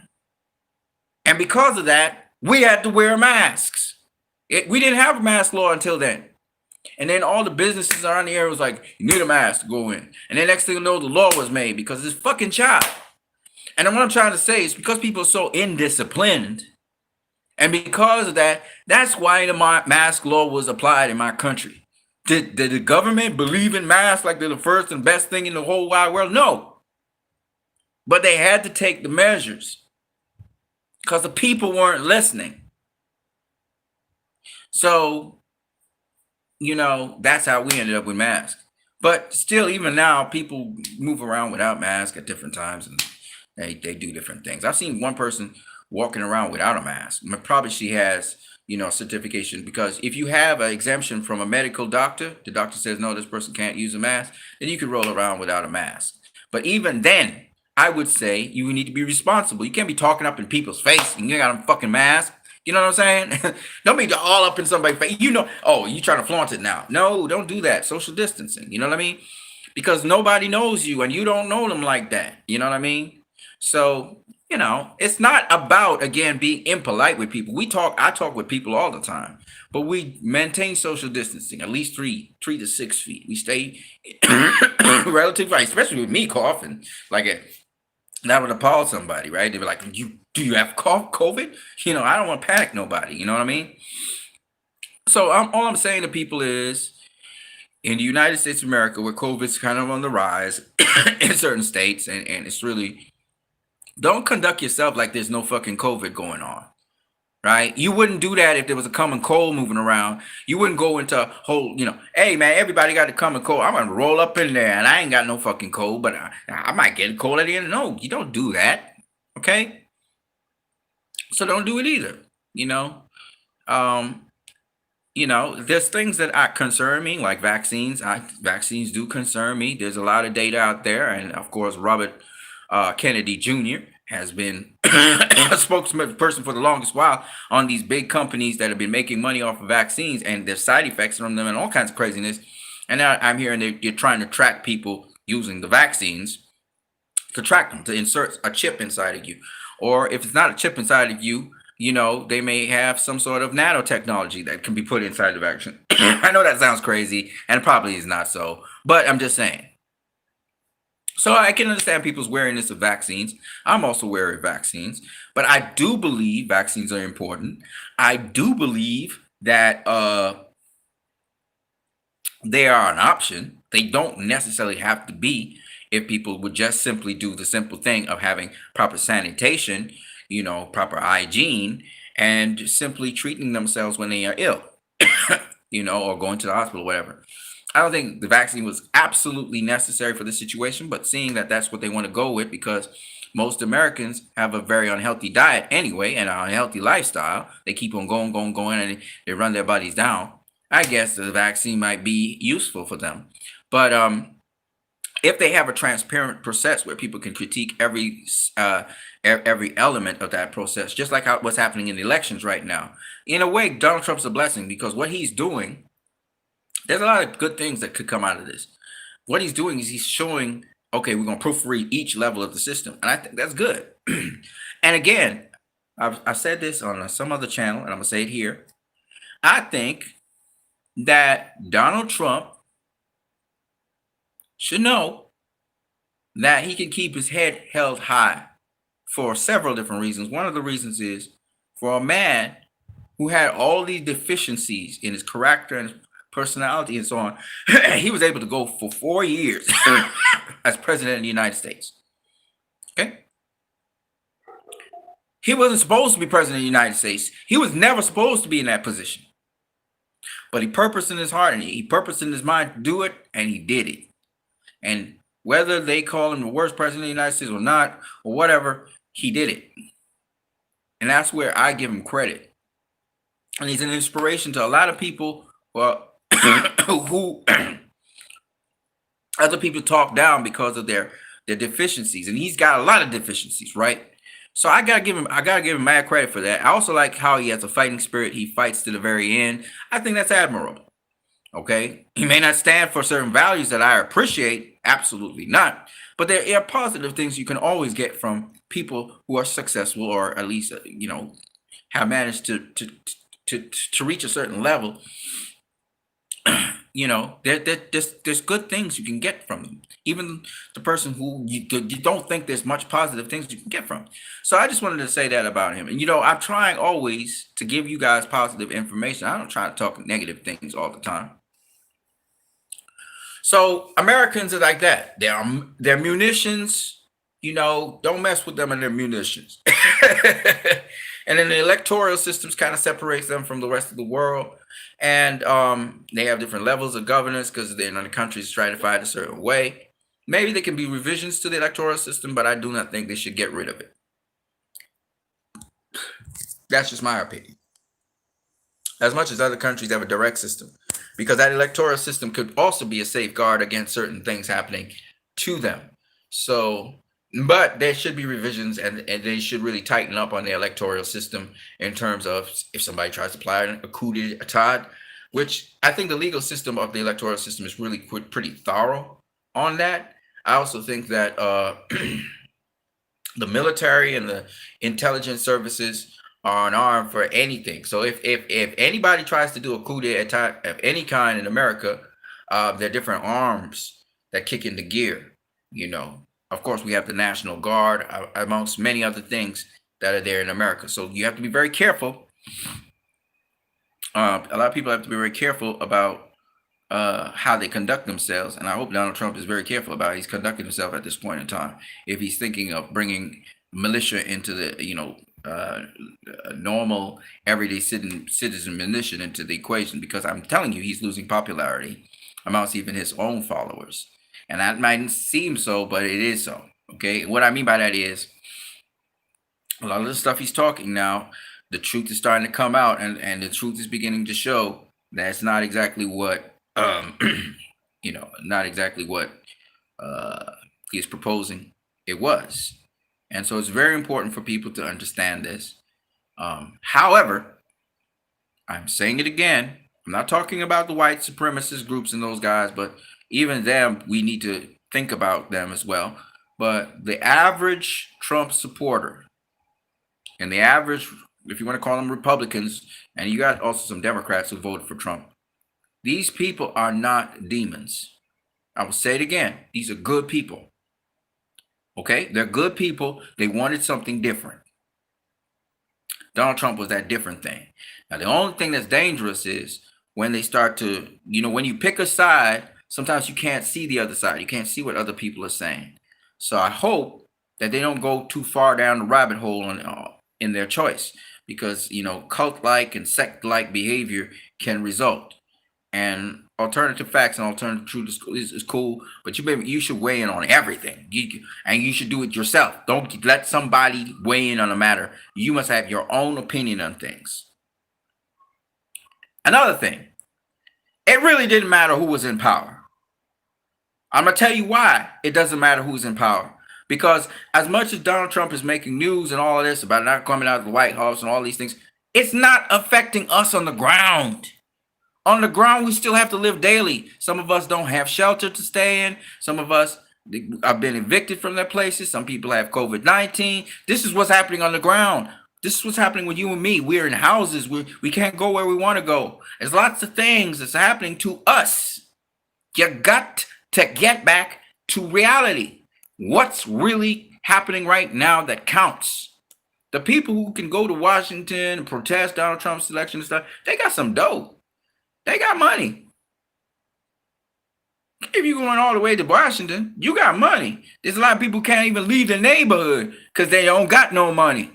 And because of that, we had to wear masks. We didn't have a mask law until then. And then all the businesses around the area was like, you need a mask to go in. And then next thing you know, the law was made because this fucking child. And what I'm trying to say is because people are so indisciplined, and because of that, that's why the mask law was applied in my country. Did the government believe in masks like they're the first and best thing in the whole wide world? No. But they had to take the measures because the people weren't listening. So, you know, that's how we ended up with masks. But still, even now, people move around without masks at different times, and they do different things. I've seen one person walking around without a mask. Probably she has, you know, certification, because if you have an exemption from a medical doctor, the doctor says, no, this person can't use a mask, then you can roll around without a mask. But even then, I would say you need to be responsible. You can't be talking up in people's face and you got a fucking mask. You know what I'm saying? Don't be all up in somebody's face. You know, oh, you trying to flaunt it now. No, don't do that. Social distancing. You know what I mean? Because nobody knows you and you don't know them like that. You know what I mean? So, you know, it's not about, again, being impolite with people. I talk with people all the time, but we maintain social distancing, at least 3 to 6 feet. We stay relatively, especially with me coughing. Like that would appall somebody, right? They'd be like, do you have COVID? You know, I don't want to panic nobody. You know what I mean? So all I'm saying to people is, in the United States of America, where COVID's kind of on the rise in certain states, and it's really, don't conduct yourself like there's no fucking COVID going on, right? You wouldn't do that if there was a common cold moving around. You wouldn't go into a whole, you know, hey man, everybody got a common cold. I'm gonna roll up in there, and I ain't got no fucking cold, but I might get a cold at the end. No, you don't do that, okay? So don't do it either, you know. You know, there's things that concern me, like vaccines. Vaccines do concern me. There's a lot of data out there, and of course, Robert Kennedy Jr. has been a spokesperson for the longest while on these big companies that have been making money off of vaccines and their side effects from them and all kinds of craziness. And now I'm hearing they're trying to track people using the vaccines to track them, to insert a chip inside of you. Or if it's not a chip inside of you, you know, they may have some sort of nanotechnology that can be put inside the vaccine. I know that sounds crazy, and it probably is not so, but I'm just saying. So I can understand people's wariness of vaccines. I'm also wary of vaccines, but I do believe vaccines are important. I do believe that they are an option. They don't necessarily have to be, if people would just simply do the simple thing of having proper sanitation, you know, proper hygiene, and simply treating themselves when they are ill, you know, or going to the hospital, whatever. I don't think the vaccine was absolutely necessary for this situation, but seeing that that's what they want to go with, because most Americans have a very unhealthy diet anyway and an unhealthy lifestyle, they keep on going, and they run their bodies down. I guess the vaccine might be useful for them. But if they have a transparent process where people can critique every element of that process, just like what's happening in the elections right now. In a way, Donald Trump's a blessing, because what he's doing, there's a lot of good things that could come out of this. What he's doing is he's showing, okay, we're going to proofread each level of the system. And I think that's good. And again, I've said this on some other channel, and I'm going to say it here. I think that Donald Trump should know that he can keep his head held high for several different reasons. One of the reasons is, for a man who had all these deficiencies in his character and personality and so on, he was able to go for 4 years as president of the United States. Okay? He wasn't supposed to be president of the United States. He was never supposed to be in that position. But he purposed in his heart and he purposed in his mind to do it, and he did it. And whether they call him the worst president of the United States or not, or whatever, he did it. And that's where I give him credit. And he's an inspiration to a lot of people who other people talk down because of their deficiencies. And he's got a lot of deficiencies, right? So I gotta give him mad credit for that. I also like how he has a fighting spirit. He fights to the very end. I think that's admirable. Okay, he may not stand for certain values that I appreciate, absolutely not. But there are positive things you can always get from people who are successful, or at least have managed to reach a certain level. There's good things you can get from them. Even the person who you don't think there's much positive things you can get from. So I just wanted to say that about him. And I'm trying always to give you guys positive information. I don't try to talk negative things all the time. So Americans are like that. Their munitions, don't mess with them and their munitions. And then the electoral systems kind of separates them from the rest of the world. And they have different levels of governance because the country is stratified a certain way. Maybe there can be revisions to the electoral system, but I do not think they should get rid of it. That's just my opinion. As much as other countries have a direct system, because that electoral system could also be a safeguard against certain things happening to them. So, but there should be revisions, and they should really tighten up on the electoral system in terms of if somebody tries to apply a coup d'etat, which I think the legal system of the electoral system is really pretty thorough on that. I also think that the military and the intelligence services are unarmed for anything. So if anybody tries to do a coup d'etat of any kind in America, there are different arms that kick into gear. Of course, we have the National Guard, amongst many other things that are there in America. So you have to be very careful. A lot of people have to be very careful about how they conduct themselves. And I hope Donald Trump is very careful about how he's conducting himself at this point in time. If he's thinking of bringing militia into the, normal, everyday citizen militia into the equation, because I'm telling you, he's losing popularity amongst even his own followers. And that mightn't seem so, but it is so. Okay. What I mean by that is a lot of the stuff he's talking now, the truth is starting to come out, and the truth is beginning to show that's not exactly what, not exactly what he's proposing it was. And so it's very important for people to understand this. However, I'm saying it again. I'm not talking about the white supremacist groups and those guys, but even them, we need to think about them as well. But the average Trump supporter and the average, if you want to call them Republicans, and you got also some Democrats who voted for Trump, these people are not demons. I will say it again. These are good people. Okay? They're good people. They wanted something different. Donald Trump was that different thing. Now, the only thing that's dangerous is when they start to, when you pick a side, sometimes you can't see the other side. You can't see what other people are saying. So I hope that they don't go too far down the rabbit hole in their choice, because, cult-like and sect-like behavior can result. And alternative facts and alternative truth is cool, but you should weigh in on everything. And you should do it yourself. Don't let somebody weigh in on a matter. You must have your own opinion on things. Another thing, it really didn't matter who was in power. I'm going to tell you why it doesn't matter who's in power. Because as much as Donald Trump is making news and all of this about not coming out of the White House and all these things, it's not affecting us on the ground. On the ground, we still have to live daily. Some of us don't have shelter to stay in. Some of us have been evicted from their places. Some people have COVID-19. This is what's happening on the ground. This is what's happening with you and me. We're in houses. We can't go where we want to go. There's lots of things that's happening to us. You got to get back to reality. What's really happening right now that counts? The people who can go to Washington and protest Donald Trump's election and stuff, they got some dough. They got money. If you're going all the way to Washington, you got money. There's a lot of people who can't even leave the neighborhood because they don't got no money.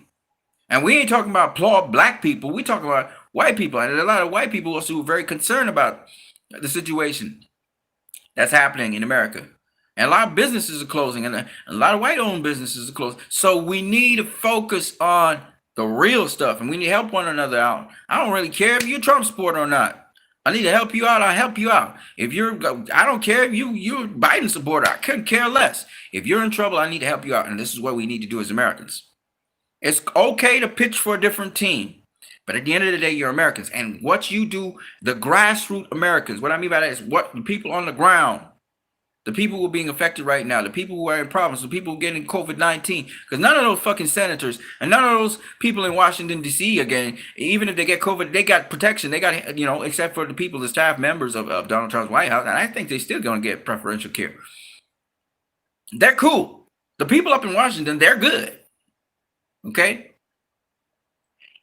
And we ain't talking about poor black people. We talking about white people, and a lot of white people also were very concerned about the situation that's happening in America. And a lot of businesses are closing, and a lot of white-owned businesses are closing. So we need to focus on the real stuff, and we need to help one another out. I don't really care if you're a Trump supporter or not. I need to help you out. I'll help you out. If you're, I don't care if you're a Biden supporter. I couldn't care less. If you're in trouble, I need to help you out. And this is what we need to do as Americans. It's okay to pitch for a different team, but at the end of the day, you're Americans. And what you do, the grassroots Americans, what I mean by that is what the people on the ground, the people who are being affected right now, the people who are in problems, the people getting COVID-19, because none of those fucking senators and none of those people in Washington, D.C. again, even if they get COVID, they got protection. They got, except for the people, the staff members of Donald Trump's White House, and I think they're still going to get preferential care. They're cool. The people up in Washington, they're good. Okay?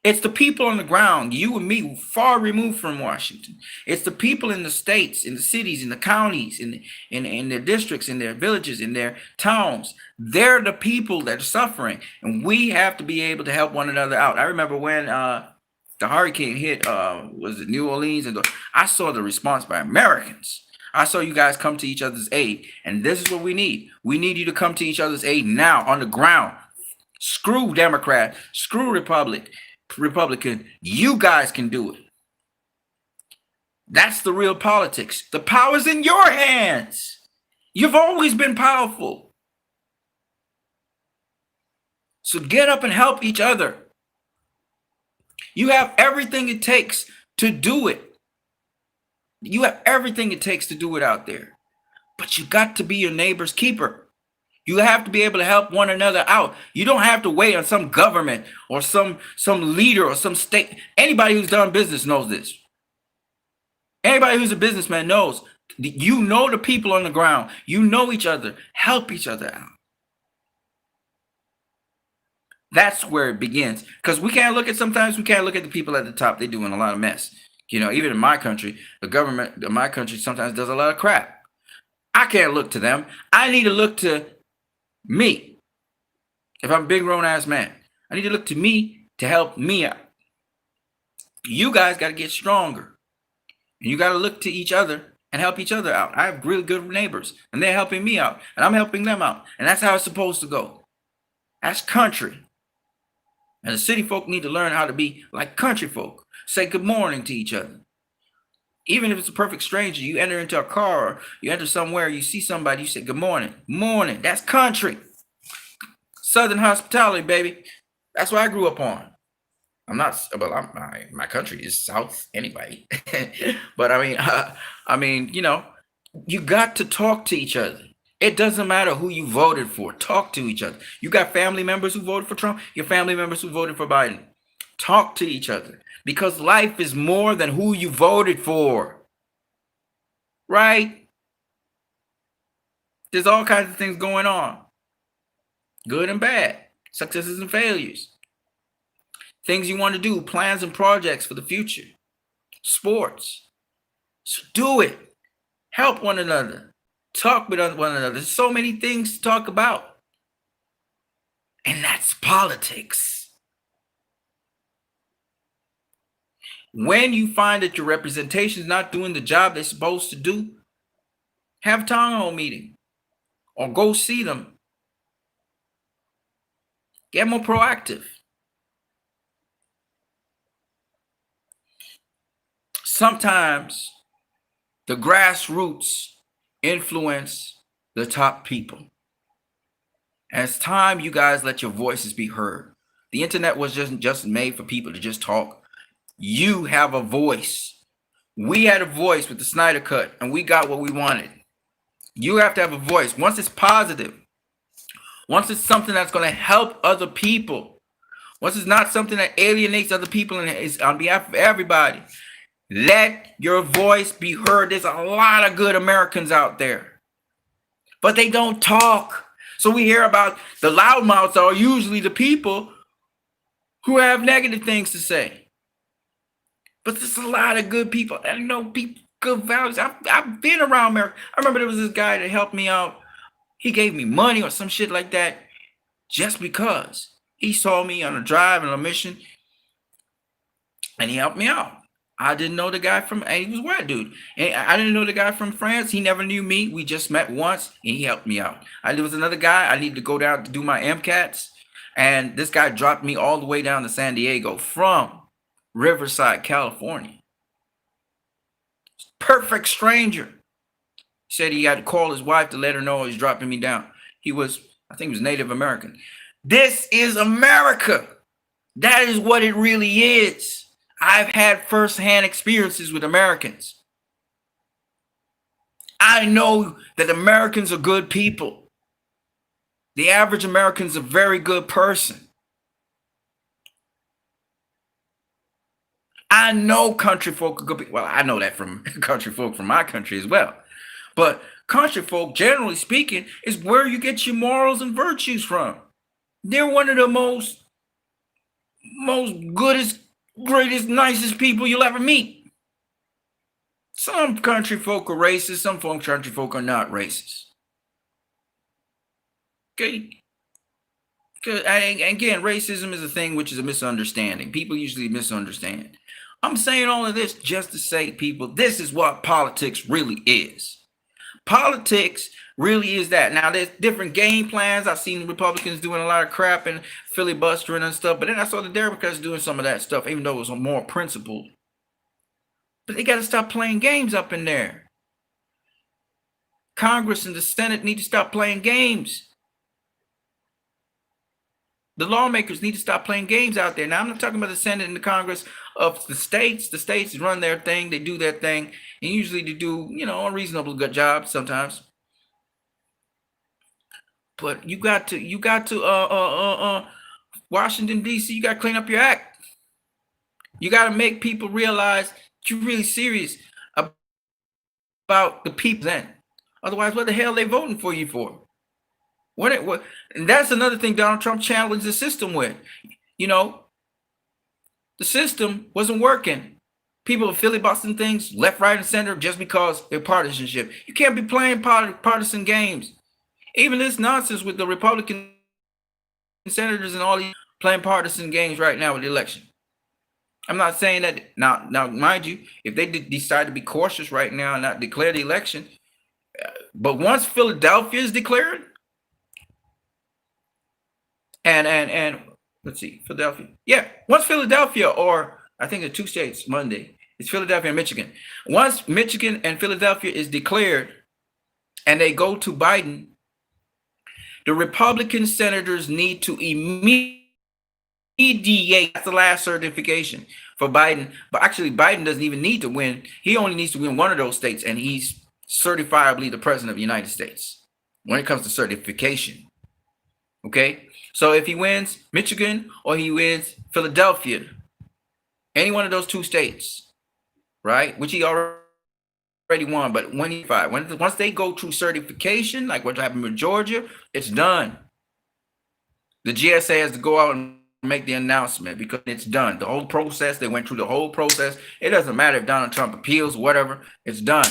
It's the people on the ground, you and me, far removed from Washington. It's the people in the states, in the cities, in the counties, in their districts, in their villages, in their towns. They're the people that are suffering, and we have to be able to help one another out. I remember when the hurricane hit, was it New Orleans? And I saw the response by Americans. I saw you guys come to each other's aid, and this is what we need. We need you to come to each other's aid now on the ground. Screw Democrat, screw Republican, you guys can do it. That's the real politics. The power's in your hands. You've always been powerful. So get up and help each other. You have everything it takes to do it. You have everything it takes to do it out there. But you got to be your neighbor's keeper. You have to be able to help one another out. You don't have to wait on some government or some leader or some state. Anybody who's done business knows this. Anybody who's a businessman knows. You know the people on the ground. You know each other. Help each other out. That's where it begins. Because sometimes we can't look at the people at the top. They're doing a lot of mess. Even in my country, the government in my country sometimes does a lot of crap. I can't look to them. I need to look to me. If I'm a big grown ass man, I need to look to me to help me out. You guys got to get stronger. And you got to look to each other and help each other out. I have really good neighbors, and they're helping me out, and I'm helping them out. And that's how it's supposed to go. That's country. And the city folk need to learn how to be like country folk. Say good morning to each other. Even if it's a perfect stranger, you enter into a car or you enter somewhere, you see somebody, you say good morning. Morning. That's country. Southern hospitality, baby. That's what I grew up on. My country is South anyway. But you got to talk to each other. It doesn't matter who you voted for. Talk to each other. You got family members who voted for Trump, your family members who voted for Biden. Talk to each other, because life is more than who you voted for. Right? There's all kinds of things going on. Good and bad. Successes and failures. Things you want to do, plans and projects for the future. Sports. So do it. Help one another. Talk with one another. There's so many things to talk about. And that's politics. When you find that your representation is not doing the job they're supposed to do, have a town hall meeting or go see them. Get more proactive. Sometimes the grassroots influence the top people. And it's time you guys let your voices be heard. The internet was just made for people to just talk. You have a voice. We had a voice with the Snyder Cut, and we got what we wanted. You have to have a voice. Once it's positive, once it's something that's going to help other people, once it's not something that alienates other people and is on behalf of everybody, let your voice be heard. There's a lot of good Americans out there, but they don't talk. So we hear about the loudmouths are usually the people who have negative things to say. But there's a lot of good people. I know people, good values. I've been around America. I remember there was this guy that helped me out. He gave me money or some shit like that just because he saw me on a drive and a mission. and he helped me out. I didn't know the guy from, and he was a white dude. And I didn't know the guy from France. He never knew me. We just met once, and he helped me out. There was another guy. I needed to go down to do my MCATs, and this guy dropped me all the way down to San Diego from Riverside, California. Perfect stranger. He said he had to call his wife to let her know he's dropping me down. He was, I think he was Native American. This is America. That is what it really is. I've had firsthand experiences with Americans. I know that Americans are good people. The average American's a very good person. I know country folk are good people. Well, I know that from country folk from my country as well. But country folk, generally speaking, is where you get your morals and virtues from. They're one of the most goodest, greatest, nicest people you'll ever meet. Some country folk are racist. Some country folk are not racist. Okay? Again, racism is a thing which is a misunderstanding. People usually misunderstand. I'm saying all of this just to say, people, this is what politics really is. Politics really is that. Now, there's different game plans. I've seen Republicans doing a lot of crap and filibustering and stuff, but then I saw the Democrats doing some of that stuff, even though it was more principled. But they got to stop playing games up in there. Congress and the Senate need to stop playing games. The lawmakers need to stop playing games out there. Now, I'm not talking about the Senate and the Congress of the states. The states run their thing. They do their thing. And usually they do, a reasonable good job sometimes. But you got to Washington, D.C., you got to clean up your act. You got to make people realize you're really serious about the people then. Otherwise, what the hell are they voting for you for? And that's another thing Donald Trump challenged the system with. The system wasn't working. People are filibustering things left, right, and center just because they're partisanship. You can't be playing partisan games. Even this nonsense with the Republican senators and all these playing partisan games right now with the election. I'm not saying that now, mind you, if they decide to be cautious right now and not declare the election, but once Philadelphia is declared, and let's see, Philadelphia. Yeah, once Philadelphia, or I think the two states, Monday, it's Philadelphia and Michigan. Once Michigan and Philadelphia is declared and they go to Biden, the Republican senators need to mediate. That's the last certification for Biden. But actually, Biden doesn't even need to win. He only needs to win one of those states, and he's certifiably the president of the United States when it comes to certification. Okay? So if he wins Michigan or he wins Philadelphia, any one of those two states, right, which he already won, but once they go through certification, like what happened with Georgia, it's done. The GSA has to go out and make the announcement because it's done. The whole process, they went through the whole process. It doesn't matter if Donald Trump appeals, whatever, it's done.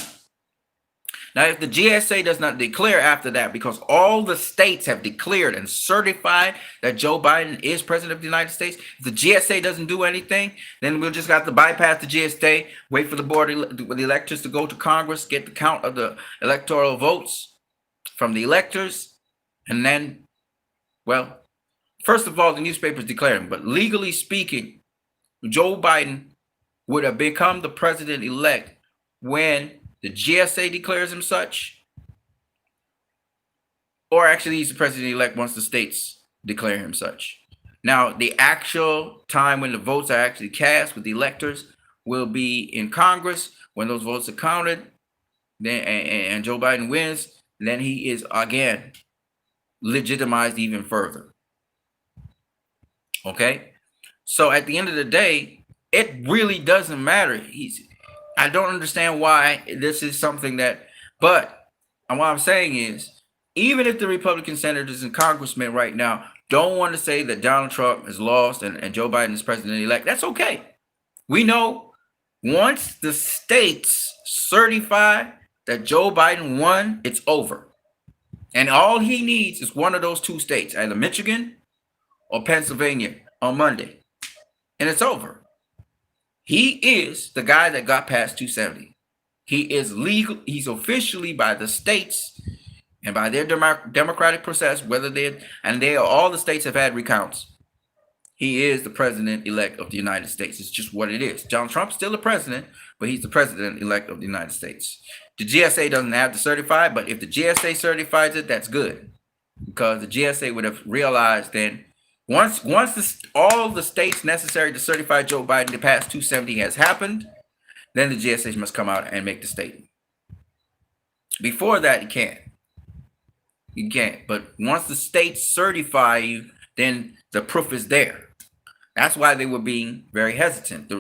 Now, if the GSA does not declare after that, because all the states have declared and certified that Joe Biden is president of the United States, if the GSA doesn't do anything, then we'll just have to bypass the GSA, wait for the board of the electors to go to Congress, get the count of the electoral votes from the electors, and then, well, first of all, the newspapers declare him, but legally speaking, Joe Biden would have become the president-elect when the GSA declares him such, or actually he's the president-elect once the states declare him such. Now, the actual time when the votes are actually cast with the electors will be in Congress. When those votes are counted, then and Joe Biden wins, then he is again legitimized even further. Okay? So at the end of the day, it really doesn't matter. I don't understand why this is something that, but what I'm saying is, even if the Republican senators and congressmen right now don't want to say that Donald Trump has lost and Joe Biden is president-elect, that's okay. We know once the states certify that Joe Biden won, it's over. And all he needs is one of those two states, either Michigan or Pennsylvania on Monday. And it's over. He is the guy that got past 270. He is legal. He's officially by the states and by their democratic process, whether all the states have had recounts. He is the president-elect of the United States. It's just what it is. Donald Trump's still the president, but he's the president-elect of the United States. The GSA doesn't have to certify, but if the GSA certifies it, that's good, because the GSA would have realized then once all the states necessary to certify Joe Biden to pass 270 has happened, then the GSA must come out and make the statement. Before that, you can't. You can't. But once the states certify you, then the proof is there. That's why they were being very hesitant. The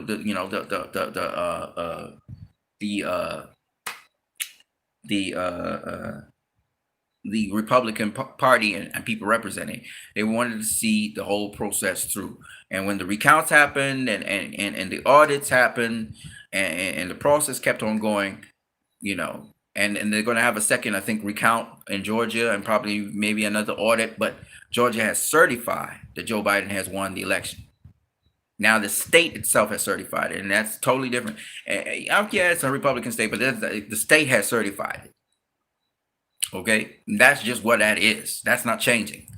Republican Party and people representing, they wanted to see the whole process through. And when the recounts happened and the audits happened and the process kept on going, and they're going to have a second, I think, recount in Georgia and probably maybe another audit, but Georgia has certified that Joe Biden has won the election. Now the state itself has certified it, and that's totally different. Yeah, it's a Republican state, but the state has certified it. Okay, and that's just what that is. That's not changing.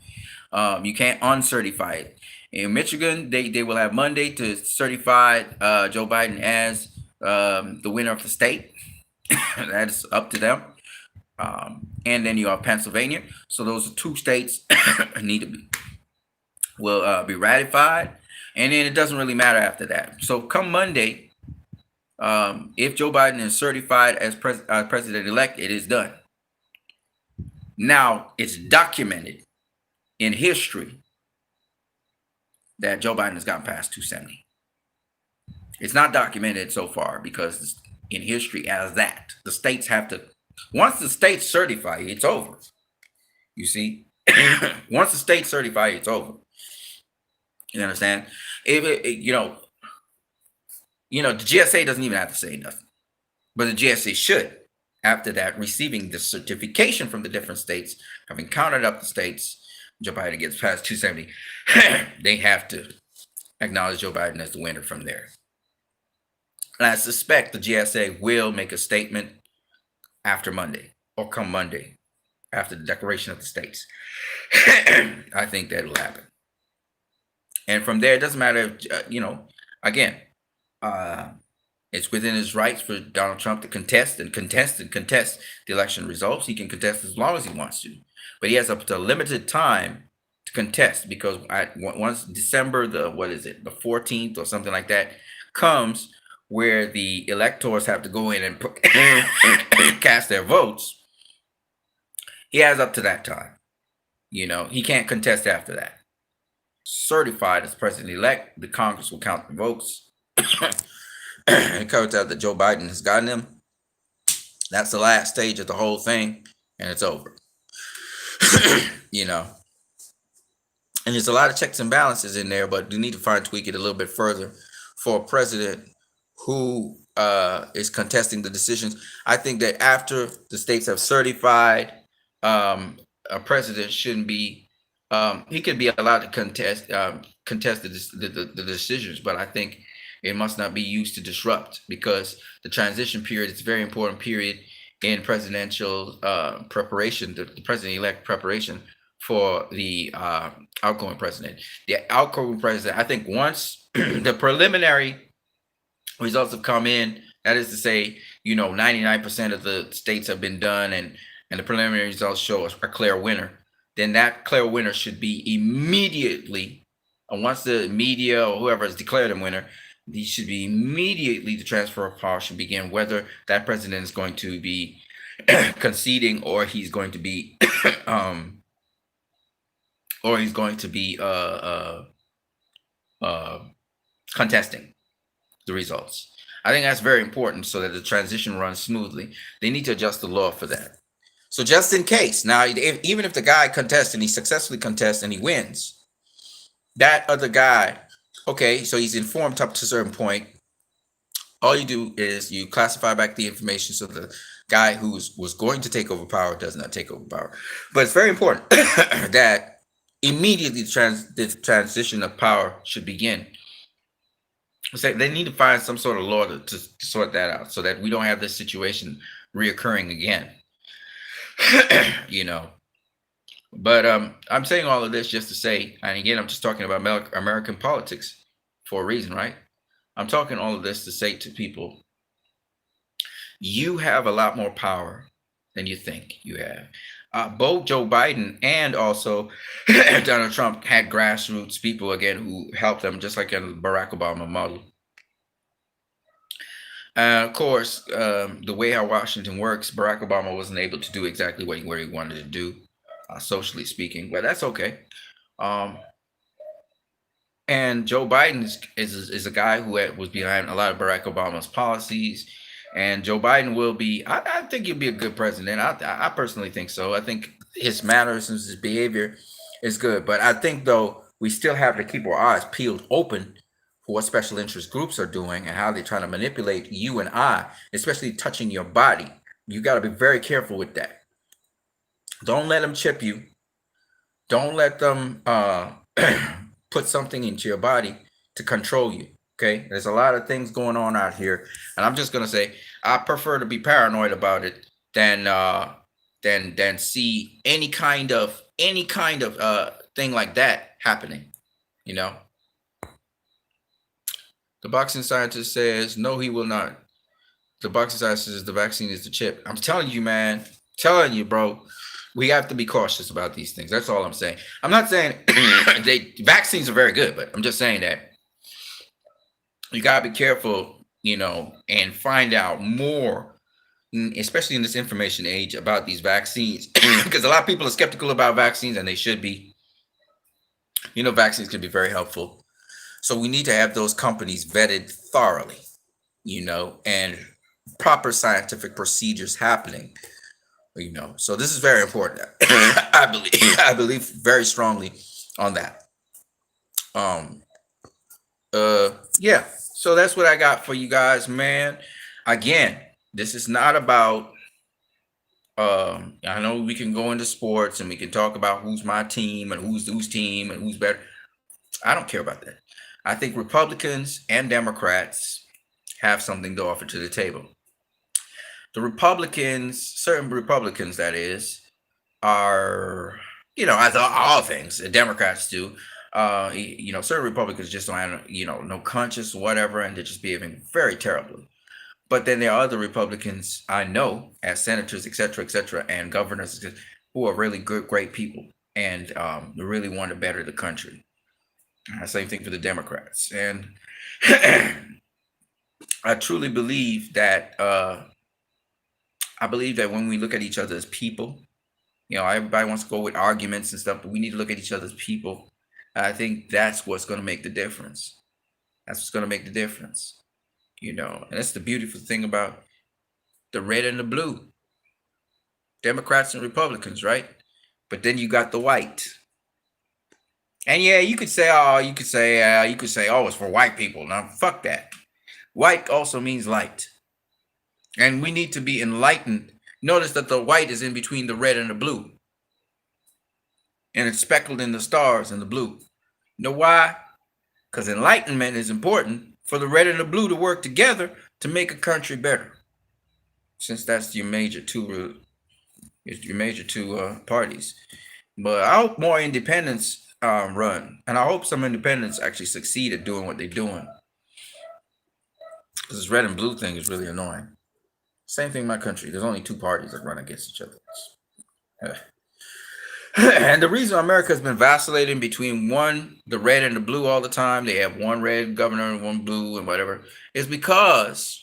You can't uncertify it. In Michigan, they will have Monday to certify Joe Biden as the winner of the state. That's up to them. And then you have Pennsylvania. So those are two states will be ratified. And then it doesn't really matter after that. So come Monday, if Joe Biden is certified as president-elect, it is done. Now, it's documented in history that Joe Biden has gotten past 270. It's not documented so far because in history as that, the states have to, once the states certify, it's over. You see, once the states certify, it's over. You understand? The GSA doesn't even have to say nothing, but the GSA should. After that, receiving the certification from the different states, having counted up the states, Joe Biden gets past 270. They have to acknowledge Joe Biden as the winner from there. And I suspect the GSA will make a statement after Monday or come Monday after the declaration of the states. I think that will happen. And from there, it doesn't matter if, again, it's within his rights for Donald Trump to contest the election results. He can contest as long as he wants to, but he has up to a limited time to contest, because once December, the 14th or something like that comes, where the electors have to go in and cast their votes, he has up to that time. He can't contest after that. Certified as president-elect, the Congress will count the votes. It comes out that Joe Biden has gotten them. That's the last stage of the whole thing, and it's over. And there's a lot of checks and balances in there, but we need to tweak it a little bit further for a president who is contesting the decisions. I think that after the states have certified, a president shouldn't be. He could be allowed to contest the decisions, but I think it must not be used to disrupt, because the transition period is a very important period in presidential preparation, the president-elect preparation for the outgoing president. The outgoing president, I think once the preliminary results have come in, that is to say, 99% of the states have been done, and the preliminary results show a clear winner, then that clear winner should be immediately, once the media or whoever has declared him winner, he should be immediately, the transfer of power should begin, whether that president is going to be conceding or he's going to be contesting the results. I think that's very important so that the transition runs smoothly. They need to adjust the law for that. So just in case, now, even if the guy contests and he successfully contests and he wins, that other guy, okay, so he's informed up to a certain point. All you do is you classify back the information so the guy who was going to take over power does not take over power. But it's very important that immediately the transition of power should begin. say they need to find some sort of law to sort that out so that we don't have this situation reoccurring again. you know. But I'm saying all of this just to say, and again, I'm just talking about American politics for a reason, right? I'm talking all of this to say to people, you have a lot more power than you think you have. Both Joe Biden and also Donald Trump had grassroots people again who helped them, just like in Barack Obama model. Of course, the way how Washington works, Barack Obama wasn't able to do exactly what he wanted to do, socially speaking, but that's okay. Um, and Joe Biden is a guy who was behind a lot of Barack Obama's policies. And Joe Biden will be, I think he'll be a good president. I personally think so. I think his manners and his behavior is good. But I think, though, we still have to keep our eyes peeled open for what special interest groups are doing and how they're trying to manipulate you and I, especially touching your body. You got to be very careful with that. Don't let them chip you. Don't let them put something into your body to control you. Okay, there's a lot of things going on out here, and I'm just gonna say I prefer to be paranoid about it than see any kind of thing like that happening. You know, the boxing scientist says no, he will not. The boxing scientist says the vaccine is the chip. I'm telling you, man, telling you, bro. We have to be cautious about these things. That's all I'm saying. I'm not saying vaccines are very good, but I'm just saying that you gotta be careful, and find out more, especially in this information age, about these vaccines, because a lot of people are skeptical about vaccines, and they should be. Vaccines can be very helpful, so we need to have those companies vetted thoroughly, and proper scientific procedures happening. So this is very important. I believe very strongly on that. Yeah. So that's what I got for you guys, man. Again, this is not about. I know we can go into sports and we can talk about who's my team and who's team and who's better. I don't care about that. I think Republicans and Democrats have something to offer to the table. The Republicans, certain Republicans, that is, are, as all things, the Democrats do. Certain Republicans just don't have, no conscience, whatever, and they're just behaving very terribly. But then there are other Republicans I know, as senators, et cetera, and governors, who are really good, great people, and really want to better the country. Same thing for the Democrats. And I truly believe that when we look at each other as people, everybody wants to go with arguments and stuff, but we need to look at each other as people. I think that's what's going to make the difference. That's what's going to make the difference. And that's the beautiful thing about the red and the blue, Democrats and Republicans, right? But then you got the white. And yeah, you could say, oh, it's for white people. Now, fuck that. White also means light. And we need to be enlightened. Notice that the white is in between the red and the blue. And it's speckled in the stars and the blue. You know why? Because enlightenment is important for the red and the blue to work together to make a country better. Since that's your major two parties. But I hope more independents run. And I hope some independents actually succeed at doing what they're doing. Because this red and blue thing is really annoying. Same thing in my country. There's only two parties that run against each other. And the reason America has been vacillating between the red and the blue all the time, they have one red governor and one blue and whatever, is because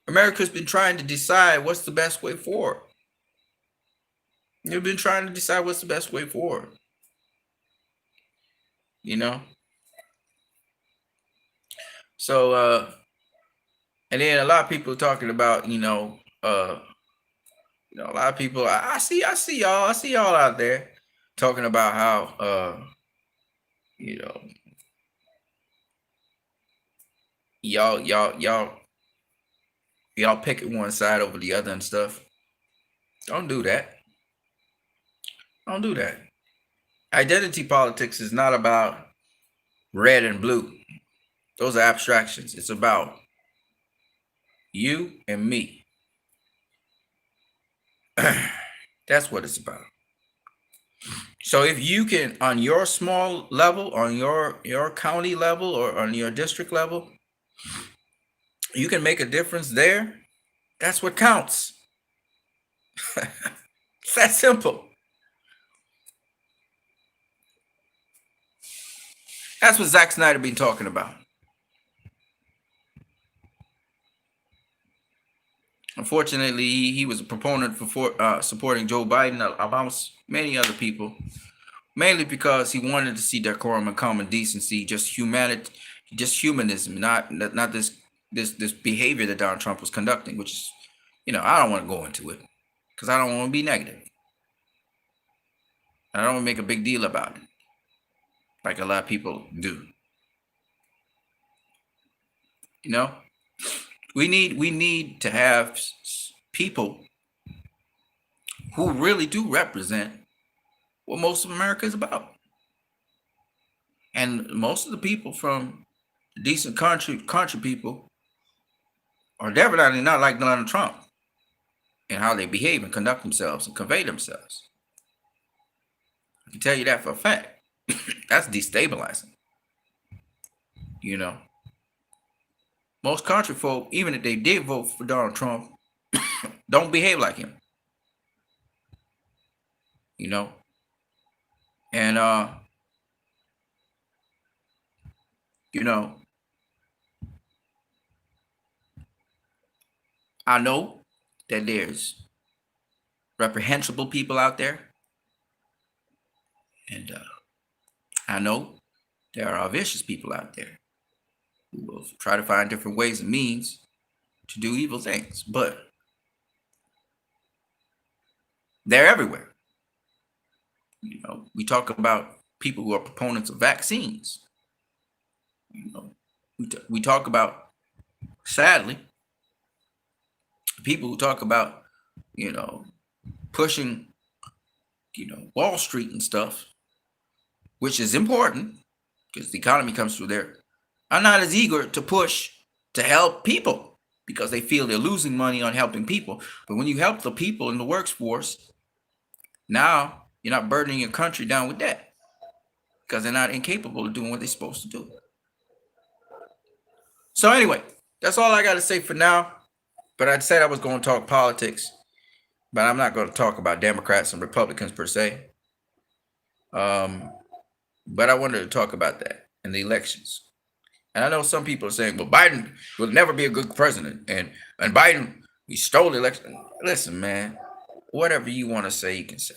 America's been trying to decide what's the best way forward. They've been trying to decide what's the best way forward. So, and then a lot of people talking about, a lot of people. I see y'all out there talking about how, y'all picking one side over the other and stuff. Don't do that. Don't do that. Identity politics is not about red and blue. Those are abstractions. It's about you and me. That's what it's about. So if you can, on your small level, on your county level, or on your district level, you can make a difference there. That's what counts. It's that simple. That's what Zack Snyder been talking about. Unfortunately, he was a proponent for supporting Joe Biden, amongst many other people, mainly because he wanted to see decorum and common decency, just humanity, just humanism, not this behavior that Donald Trump was conducting, which is, I don't want to go into it because I don't want to be negative. And I don't want to make a big deal about it, like a lot of people do. We need to have people who really do represent what most of America is about. And most of the people from decent country people are definitely not like Donald Trump and how they behave and conduct themselves and convey themselves. I can tell you that for a fact. That's destabilizing. Most country folk, even if they did vote for Donald Trump, don't behave like him. And I know that there's reprehensible people out there, and I know there are vicious people out there who will try to find different ways and means to do evil things, but they're everywhere. We talk about people who are proponents of vaccines. We talk about, sadly, people who talk about, pushing, Wall Street and stuff, which is important because the economy comes through there, are not as eager to push to help people because they feel they're losing money on helping people. But when you help the people in the workforce, now you're not burdening your country down with debt because they're not incapable of doing what they're supposed to do. So anyway, that's all I got to say for now. But I said I was going to talk politics, but I'm not going to talk about Democrats and Republicans per se. But I wanted to talk about that in the elections. And I know some people are saying, well, Biden will never be a good president. And Biden, he stole the election. Listen, man, whatever you want to say, you can say.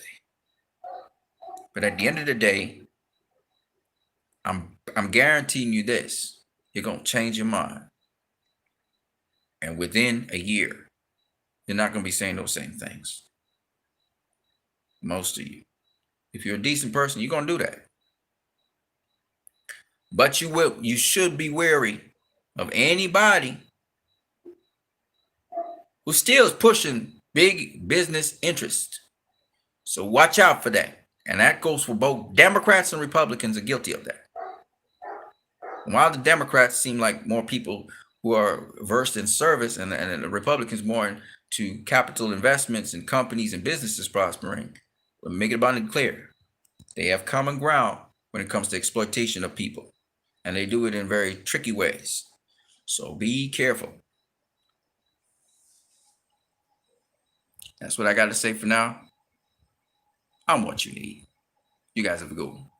But at the end of the day, I'm guaranteeing you this. You're going to change your mind. And within a year, you're not going to be saying those same things. Most of you. If you're a decent person, you're going to do that. But you should be wary of anybody who still is pushing big business interests. So watch out for that. And that goes for both Democrats and Republicans are guilty of that. And while the Democrats seem like more people who are versed in service and the Republicans more into capital investments and companies and businesses prospering, but make it abundantly clear, they have common ground when it comes to exploitation of people. And they do it in very tricky ways. So be careful. That's what I got to say for now. I'm what you need. You guys have a good one.